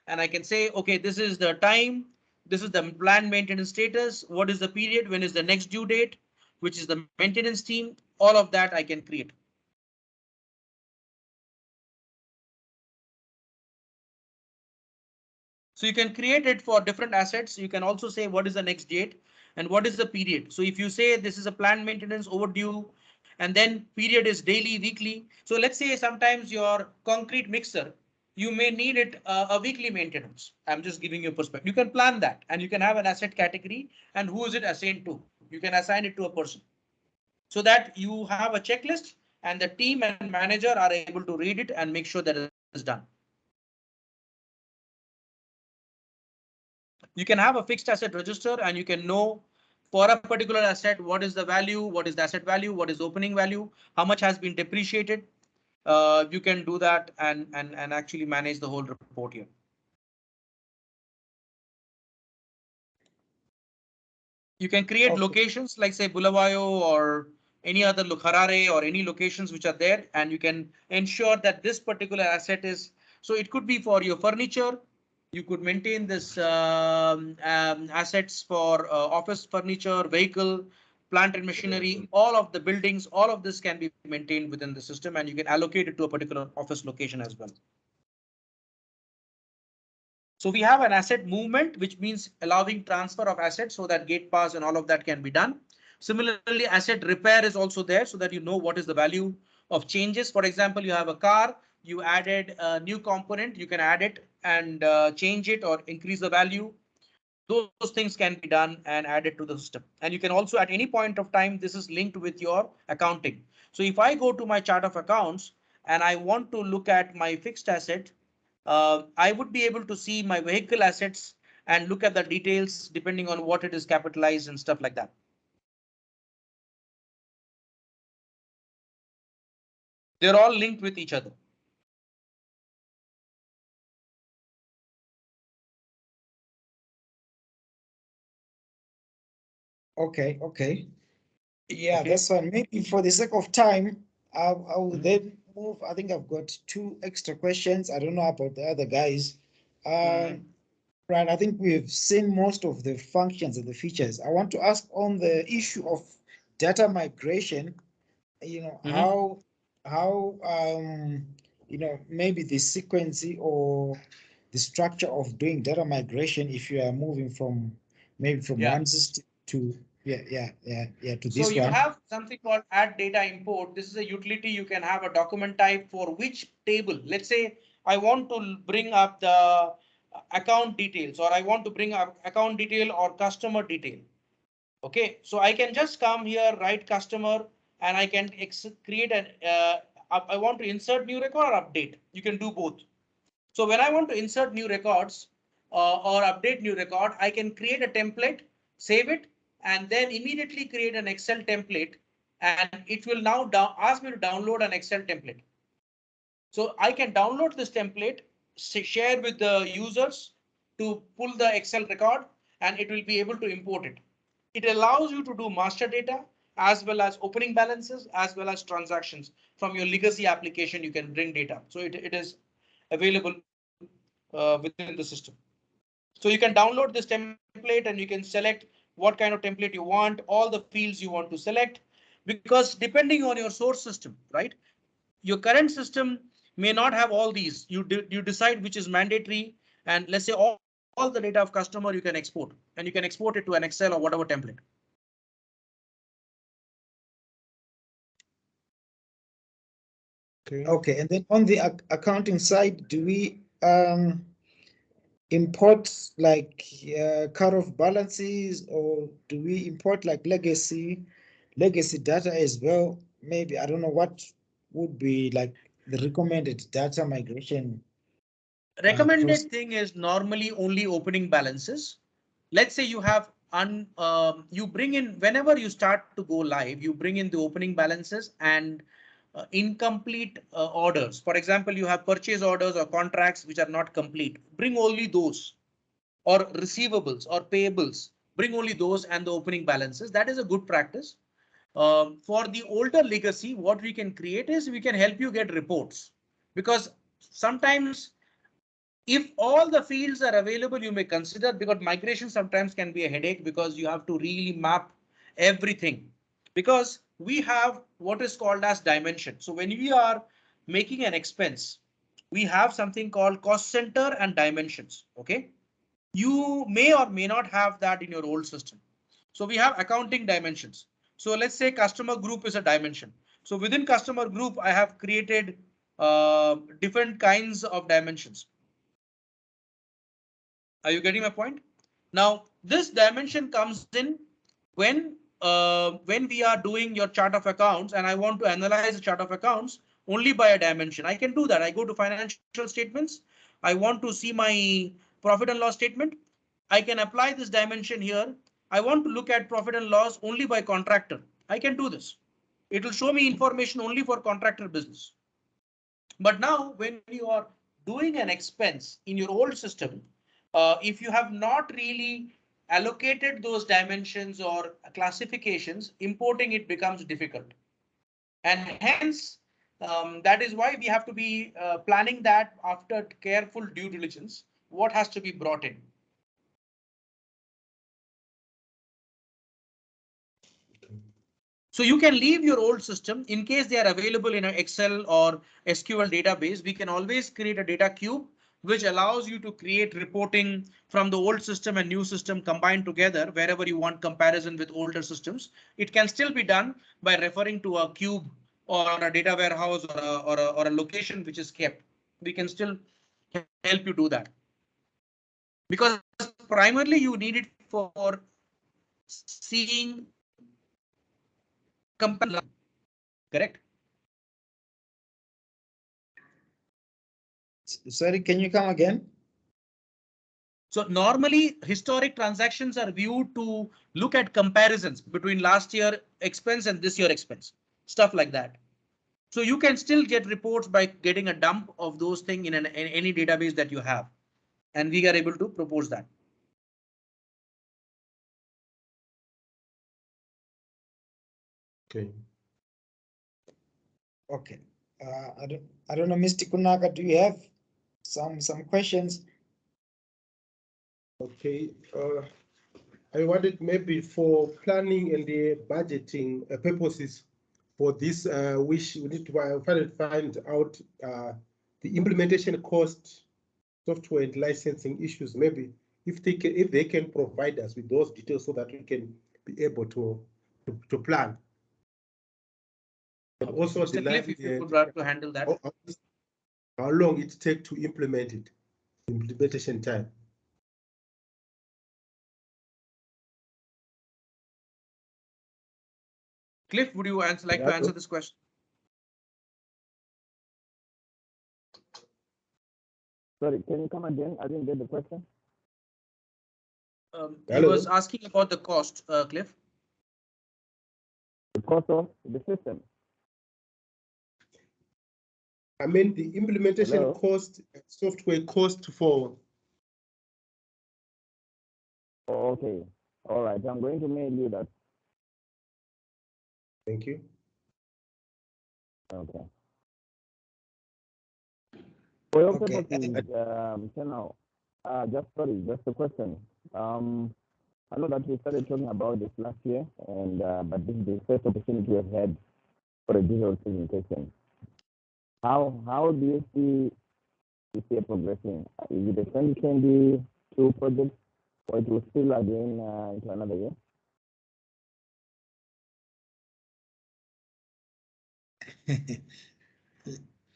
and I can say, okay, this is the time, this is the planned maintenance status, what is the period, when is the next due date, which is the maintenance team, all of that I can create. So you can create it for different assets. You can also say what is the next date and what is the period. So if you say this is a planned maintenance overdue, and then period is daily, weekly. So let's say sometimes your concrete mixer, you may need it a weekly maintenance. I'm just giving you a perspective. You can plan that and you can have an asset category and who is it assigned to. You can assign it to a person so that you have a checklist and the team and manager are able to read it and make sure that it is done. You can have a fixed asset register and you can know for a particular asset, what is the value, what is the asset value, what is opening value, how much has been depreciated. You can do that and actually manage the whole report here. You can create locations like say Bulawayo or any other Harare or any locations which are there, and you can ensure that this particular asset is, so it could be for your furniture. You could maintain this assets for office furniture, vehicle, plant and machinery, all of the buildings, all of this can be maintained within the system, and you can allocate it to a particular office location as well. So we have an asset movement, which means allowing transfer of assets so that gate pass and all of that can be done. Similarly, asset repair is also there so that you know what is the value of changes. For example, you have a car, you added a new component, you can add it and change it or increase the value. Those things can be done and added to the system. And you can also at any point of time, this is linked with your accounting. So if I go to my chart of accounts and I want to look at my fixed asset, I would be able to see my vehicle assets and look at the details depending on what it is capitalized and stuff like that. They're all linked with each other. Okay. Okay. Yeah, that's fine. Maybe for the sake of time, I will then move. I think I've got two extra questions. I don't know about the other guys. Right, I think we've seen most of the functions and the features. I want to ask on the issue of data migration, you know, how maybe the sequence or the structure of doing data migration if you are moving from maybe from Yeah. one system to to So this you one. have something called add data import. This is a utility. You can have a document type for which table. Let's say I want to bring up the account details, or I want to bring up account detail or customer detail. Okay, so I can just come here, write customer, and I can create an, I want to insert new record or update. You can do both. So when I want to insert new records or update new record, I can create a template, save it, and then immediately create an Excel template. And it will now ask me to download an Excel template. So I can download this template, share with the users to pull the Excel record, and it will be able to import it. It allows you to do master data as well as opening balances as well as transactions from your legacy application. You can bring data. So it is available within the system. So you can download this template and you can select what kind of template you want, all the fields you want to select, because depending on your source system, right? Your current system may not have all these. You decide which is mandatory, and let's say all the data of customer you can export, and you can export it to an Excel or whatever template. Okay, and then on the accounting side, do we import like cut-off balances, or do we import like legacy data as well? Maybe I don't know what would be like the recommended data migration. Recommended thing is normally only opening balances. Let's say you have you bring in, whenever you start to go live, you bring in the opening balances and incomplete orders. For example, you have purchase orders or contracts which are not complete. Bring only those, or receivables or payables. Bring only those and the opening balances. That is a good practice. For the older legacy, what we can create is we can help you get reports, because sometimes if all the fields are available, you may consider, because migration sometimes can be a headache because you have to really map everything, because we have what is called as dimension. So when we are making an expense, we have something called cost center and dimensions. OK, you may or may not have that in your old system. So we have accounting dimensions. So let's say customer group is a dimension. So within customer group, I have created different kinds of dimensions. Are you getting my point? Now, this dimension comes in when we are doing your chart of accounts, and I want to analyze the chart of accounts only by a dimension. I can do that. I go to financial statements. I want to see my profit and loss statement. I can apply this dimension here. I want to look at profit and loss only by contractor. I can do this. It will show me information only for contractor business. But now when you are doing an expense in your old system, if you have not really allocated those dimensions or classifications, importing it becomes difficult. And hence, that is why we have to be planning that after careful due diligence, what has to be brought in. So you can leave your old system in case they are available in an Excel or SQL database. We can always create a data cube, which allows you to create reporting from the old system and new system combined together wherever you want comparison with older systems. It can still be done by referring to a cube or a data warehouse or a location which is kept. We can still help you do that, because primarily you need it for seeing comparison. Correct? Sorry, can you come again? So normally historic transactions are viewed to look at comparisons between last year expense and this year expense, stuff like that. So you can still get reports by getting a dump of those things in any database that you have. And we are able to propose that. Okay. Okay. I don't know, Mr. Kunaka, do you have some questions? Okay. I wanted maybe for planning and the budgeting purposes for this, which we need to find out the implementation cost, software and licensing issues, maybe if they can provide us with those details so that we can be able to plan. And also Mr. Cliff, if you would like to handle that. How long it takes to implement it, implementation time. Cliff, would you like to answer this question? Sorry, can you come again? I didn't get the question. He was asking about the cost, Cliff. The cost of the system. I mean the implementation cost, software cost for. Okay, all right. I'm going to mail you that. Thank you. Okay. For your Okay. purposes, now, just a question. I know that we started talking about this last year, and but this is the first opportunity we've had for a digital presentation. How do you see this year progressing? Is it a 2022 project, or it will still again into another year?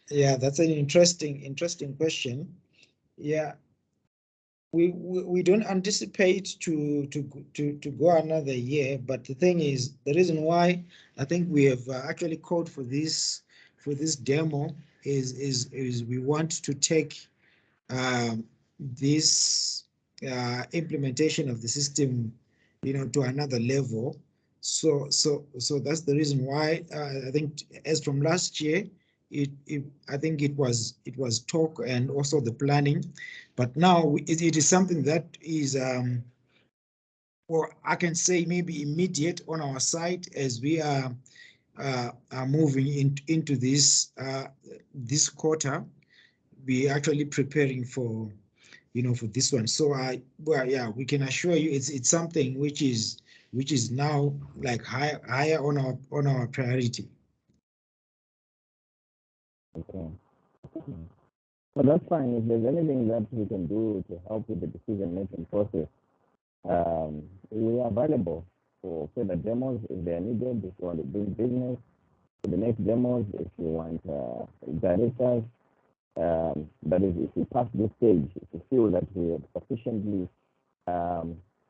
Yeah, that's an interesting question. Yeah, we don't anticipate to go another year, but the thing is, the reason why I think we have actually called for this demo is we want to take this implementation of the system, to another level. So that's the reason why I think as from last year, I think it was talk and also the planning, but now it is something that is or I can say maybe immediate on our side as we are moving into this this quarter. We actually preparing for for this one. So well, yeah, we can assure you it's something which is now like higher on our priority. Okay. Well, that's fine. If there's anything that we can do to help with the decision-making process, we are available for further demos if they are needed. If you want to build business, for the next demos, if you want directors, that is, if you pass this stage, if you feel that we have sufficiently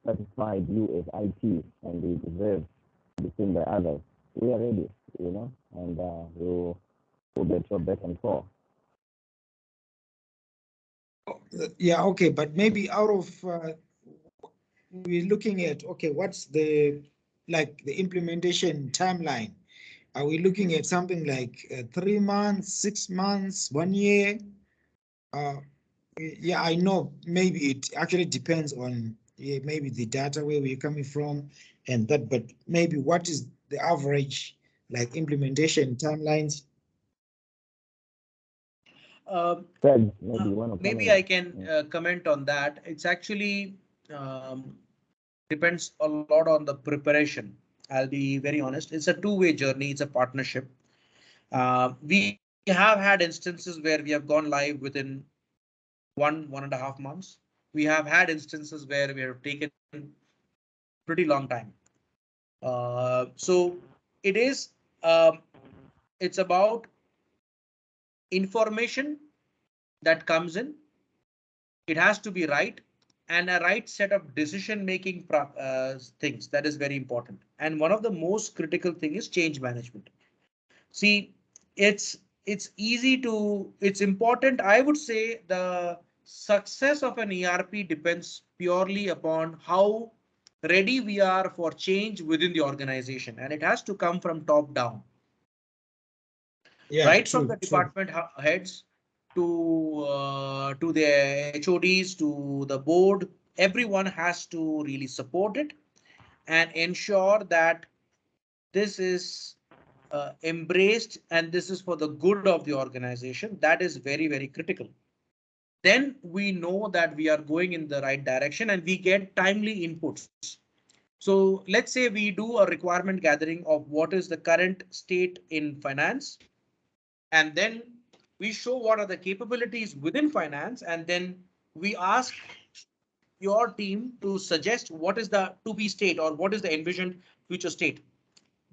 satisfied you as IT and we deserve to be seen by others, we are ready, and we'll be at your beck and call. Yeah, okay, but maybe out of we're looking at, okay, what's the implementation timeline? Are we looking at something like 3 months, 6 months, 1 year? Yeah, I know maybe it actually depends on maybe the data where we're coming from and that, but maybe what is the average implementation timelines? Maybe I can comment on that. It's actually depends a lot on the preparation. I'll be very honest. It's a two-way journey. It's a partnership. We have had instances where we have gone live within 1.5 months. We have had instances where we have taken pretty long time. So it is. It's about information that comes in. It has to be right, and a right set of decision-making things. That is very important. And one of the most critical thing is change management. See, it's important. I would say the success of an ERP depends purely upon how ready we are for change within the organization, and it has to come from top down. Yeah, right, from the department heads to the HODs, to the board. Everyone has to really support it and ensure that this is embraced and this is for the good of the organization. That is very, very critical. Then we know that we are going in the right direction and we get timely inputs. So let's say we do a requirement gathering of what is the current state in finance, and then we show what are the capabilities within finance, and then we ask your team to suggest what is the to be state or what is the envisioned future state.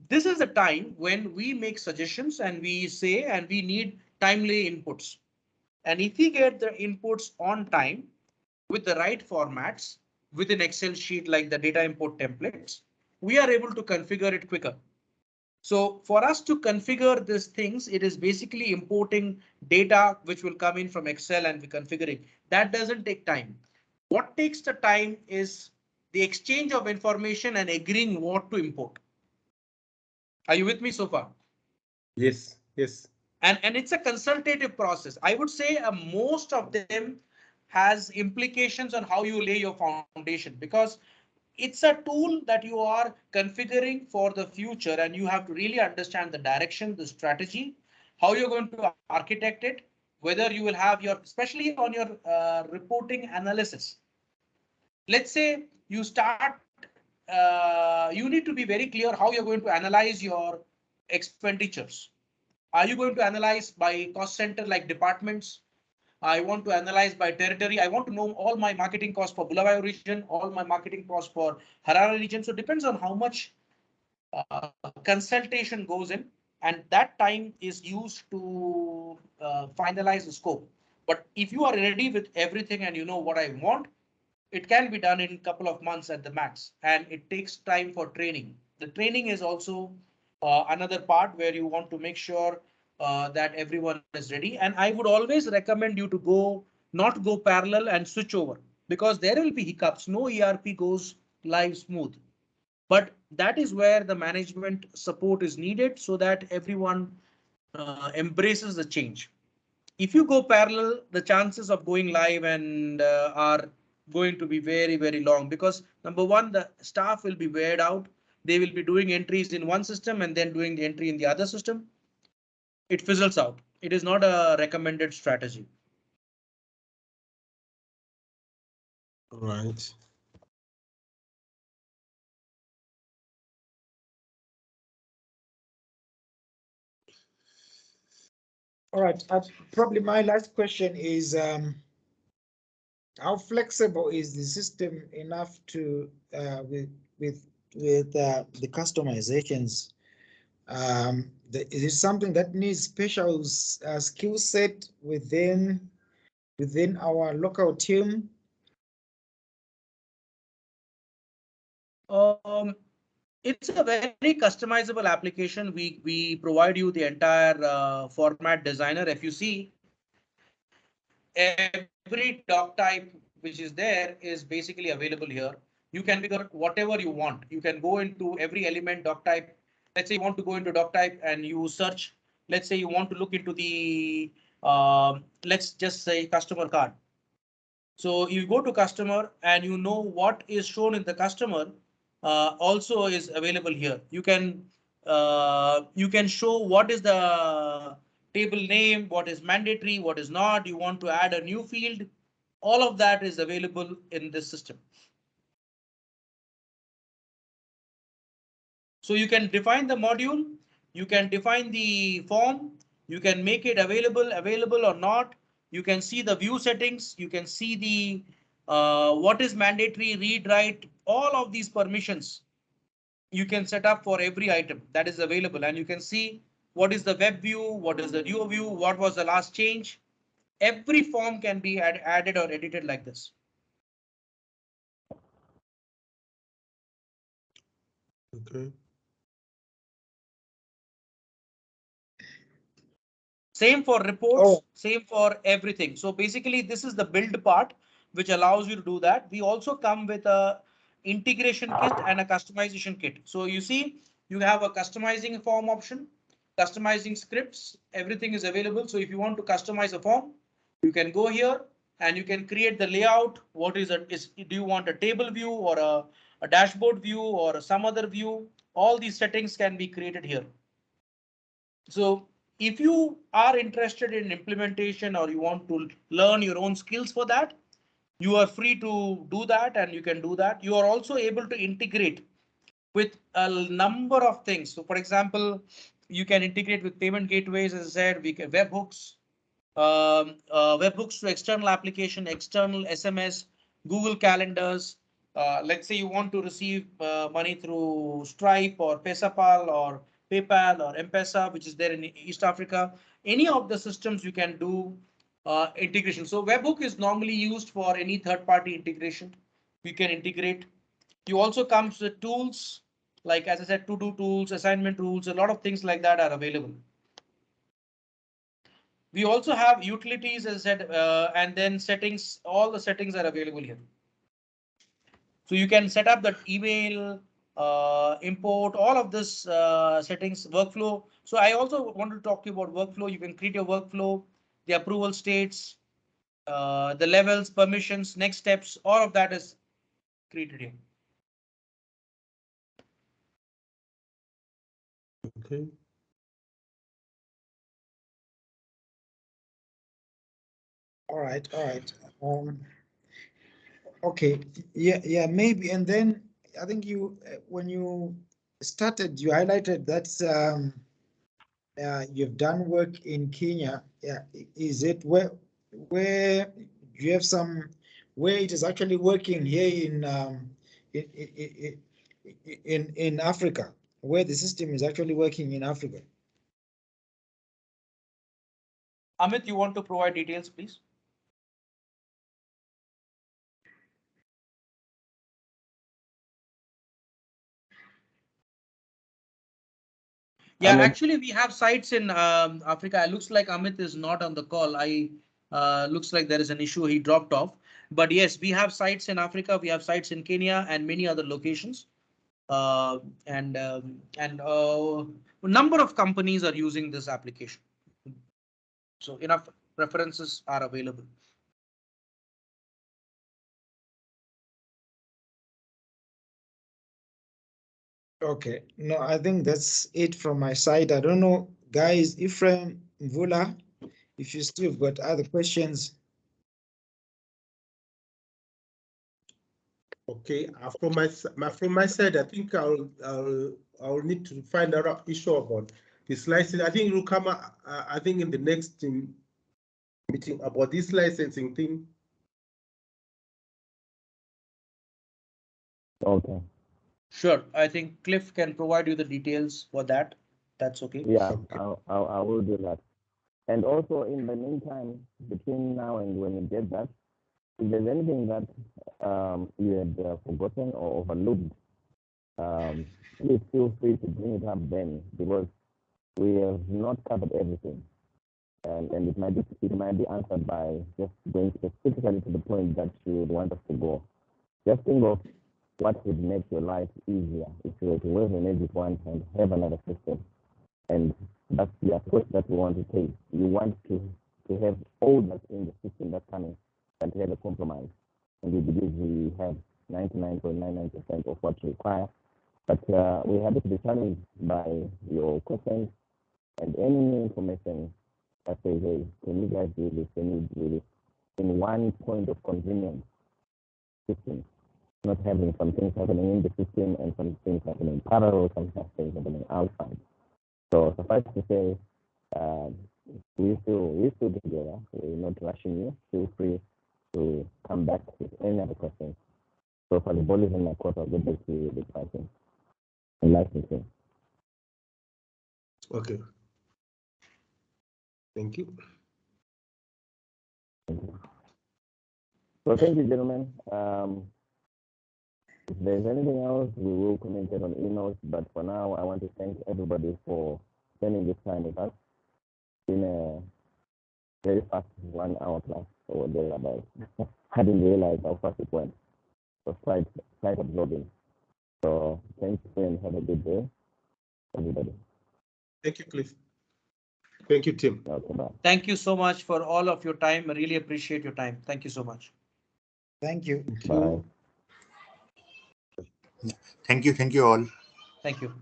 This is the time when we make suggestions and we say, and we need timely inputs. And if we get the inputs on time with the right formats with an Excel sheet like the data import templates, we are able to configure it quicker. So for us to configure these things, it is basically importing data which will come in from Excel and we configuring. That doesn't take time. What takes the time is the exchange of information and agreeing what to import. Are you with me so far? Yes, yes. And it's a consultative process. I would say most of them has implications on how you lay your foundation, because it's a tool that you are configuring for the future, and you have to really understand the direction, the strategy, how you're going to architect it, whether you will have your, especially on your reporting analysis. Let's say you start, you need to be very clear how you're going to analyze your expenditures. Are you going to analyze by cost center like departments? I want to analyze by territory. I want to know all my marketing costs for Bulawayo region, all my marketing costs for Harare region. So it depends on how much consultation goes in, and that time is used to finalize the scope. But if you are ready with everything and you know what I want, it can be done in a couple of months at the max, and it takes time for training. The training is also another part where you want to make sure that everyone is ready. And I would always recommend you to not go parallel and switch over, because there will be hiccups. No ERP goes live smooth, but that is where the management support is needed so that everyone embraces the change. If you go parallel, the chances of going live and are going to be very, very long, because number one, the staff will be weared out. They will be doing entries in one system and then doing the entry in the other system. It fizzles out. It is not a recommended strategy. Right. All right. Probably my last question is, how flexible is the system enough to with the customizations? Is it something that needs special skill set within our local team? It's a very customizable application. We provide you the entire format designer. If you see, every doc type which is there is basically available here. You can figure whatever you want. You can go into every element doc type. Let's say you want to go into doc type and you search. Let's say you want to look into the, let's just say customer card. So you go to customer and you know what is shown in the customer also is available here. You can show what is the table name, what is mandatory, what is not. You want to add a new field. All of that is available in this system. So you can define the module, you can define the form, you can make it available or not. You can see the view settings, you can see the what is mandatory, read, write, all of these permissions you can set up for every item that is available, and you can see what is the web view, what is the duo view, what was the last change. Every form can be added or edited like this. Okay. Same for reports, same for everything. So basically this is the build part which allows you to do that. We also come with a integration kit and a customization kit. So you see, you have a customizing form option, customizing scripts, everything is available. So if you want to customize a form, you can go here and you can create the layout. What is it? Do you want a table view or a dashboard view or some other view? All these settings can be created here. So if you are interested in implementation or you want to learn your own skills for that, you are free to do that and you can do that. You are also able to integrate with a number of things. So for example, you can integrate with payment gateways, as I said, we can webhooks. webhooks to external application, external SMS, Google calendars. Let's say you want to receive money through Stripe or Pesapal or PayPal or M-Pesa, which is there in East Africa. Any of the systems you can do integration. So webhook is normally used for any third-party integration. We can integrate. You also comes with tools like, as I said, to-do tools, assignment rules, a lot of things like that are available. We also have utilities, as I said, and then settings. All the settings are available here. So you can set up that email, import, all of this settings, workflow. So I also want to talk to you about workflow. You can create your workflow, the approval states, the levels, permissions, next steps, all of that is created here. Okay. All right, all right. Okay, yeah, maybe. And then I think you, when you started, you highlighted that you've done work in Kenya. Yeah, is it where you have some where it is actually working here in Africa, where the system is actually working in Africa? Amit, you want to provide details, please? Yeah, actually, we have sites in Africa. It looks like Amit is not on the call. Looks like there is an issue. He dropped off. But yes, we have sites in Africa. We have sites in Kenya and many other locations. A number of companies are using this application. So enough references are available. Okay, no, I think that's it from my side. I don't know, guys, Ephraim, Mvula, if you still have got other questions. Okay, from my side, I think I'll need to find out an issue about this license. I think it will come. I think in the next meeting about this licensing thing. Okay. Sure, I think Cliff can provide you the details for that. That's okay. Yeah, Okay. I will do that. And also, in the meantime, between now and when you get that, if there's anything that you had forgotten or overlooked, please feel free to bring it up then, because we have not covered everything, and it might be answered by just going specifically to the point that you would want us to go. Just think of what would make your life easier if you were to wave a magic wand and have another system. And that's the approach that we want to take. You want to have all that in the system that's coming and have a compromise. And we believe we have 99.99% of what you require. But we're happy to be challenged by your questions and any new information that says, hey, can you guys do this? Can you do this? In one point of convenience system, not having some things happening in the system and some things happening in parallel, some things happening outside. So suffice to say, we still together. We're not rushing you. Feel free to come back with any other questions. So for the ball is in my court, I'll get back to you with pricing and licensing. Okay. Thank you. So thank you, gentlemen. If there's anything else, we will communicate on emails. But for now, I want to thank everybody for spending this time with us. It's been a very fast 1 hour plus or thereabouts. I didn't realize how fast it went. It was quite absorbing. So thank you and have a good day, everybody. Thank you, Cliff. Thank you, Tim. Okay, bye. Thank you so much for all of your time. I really appreciate your time. Thank you so much. Thank you. Bye. Thank you all. Thank you.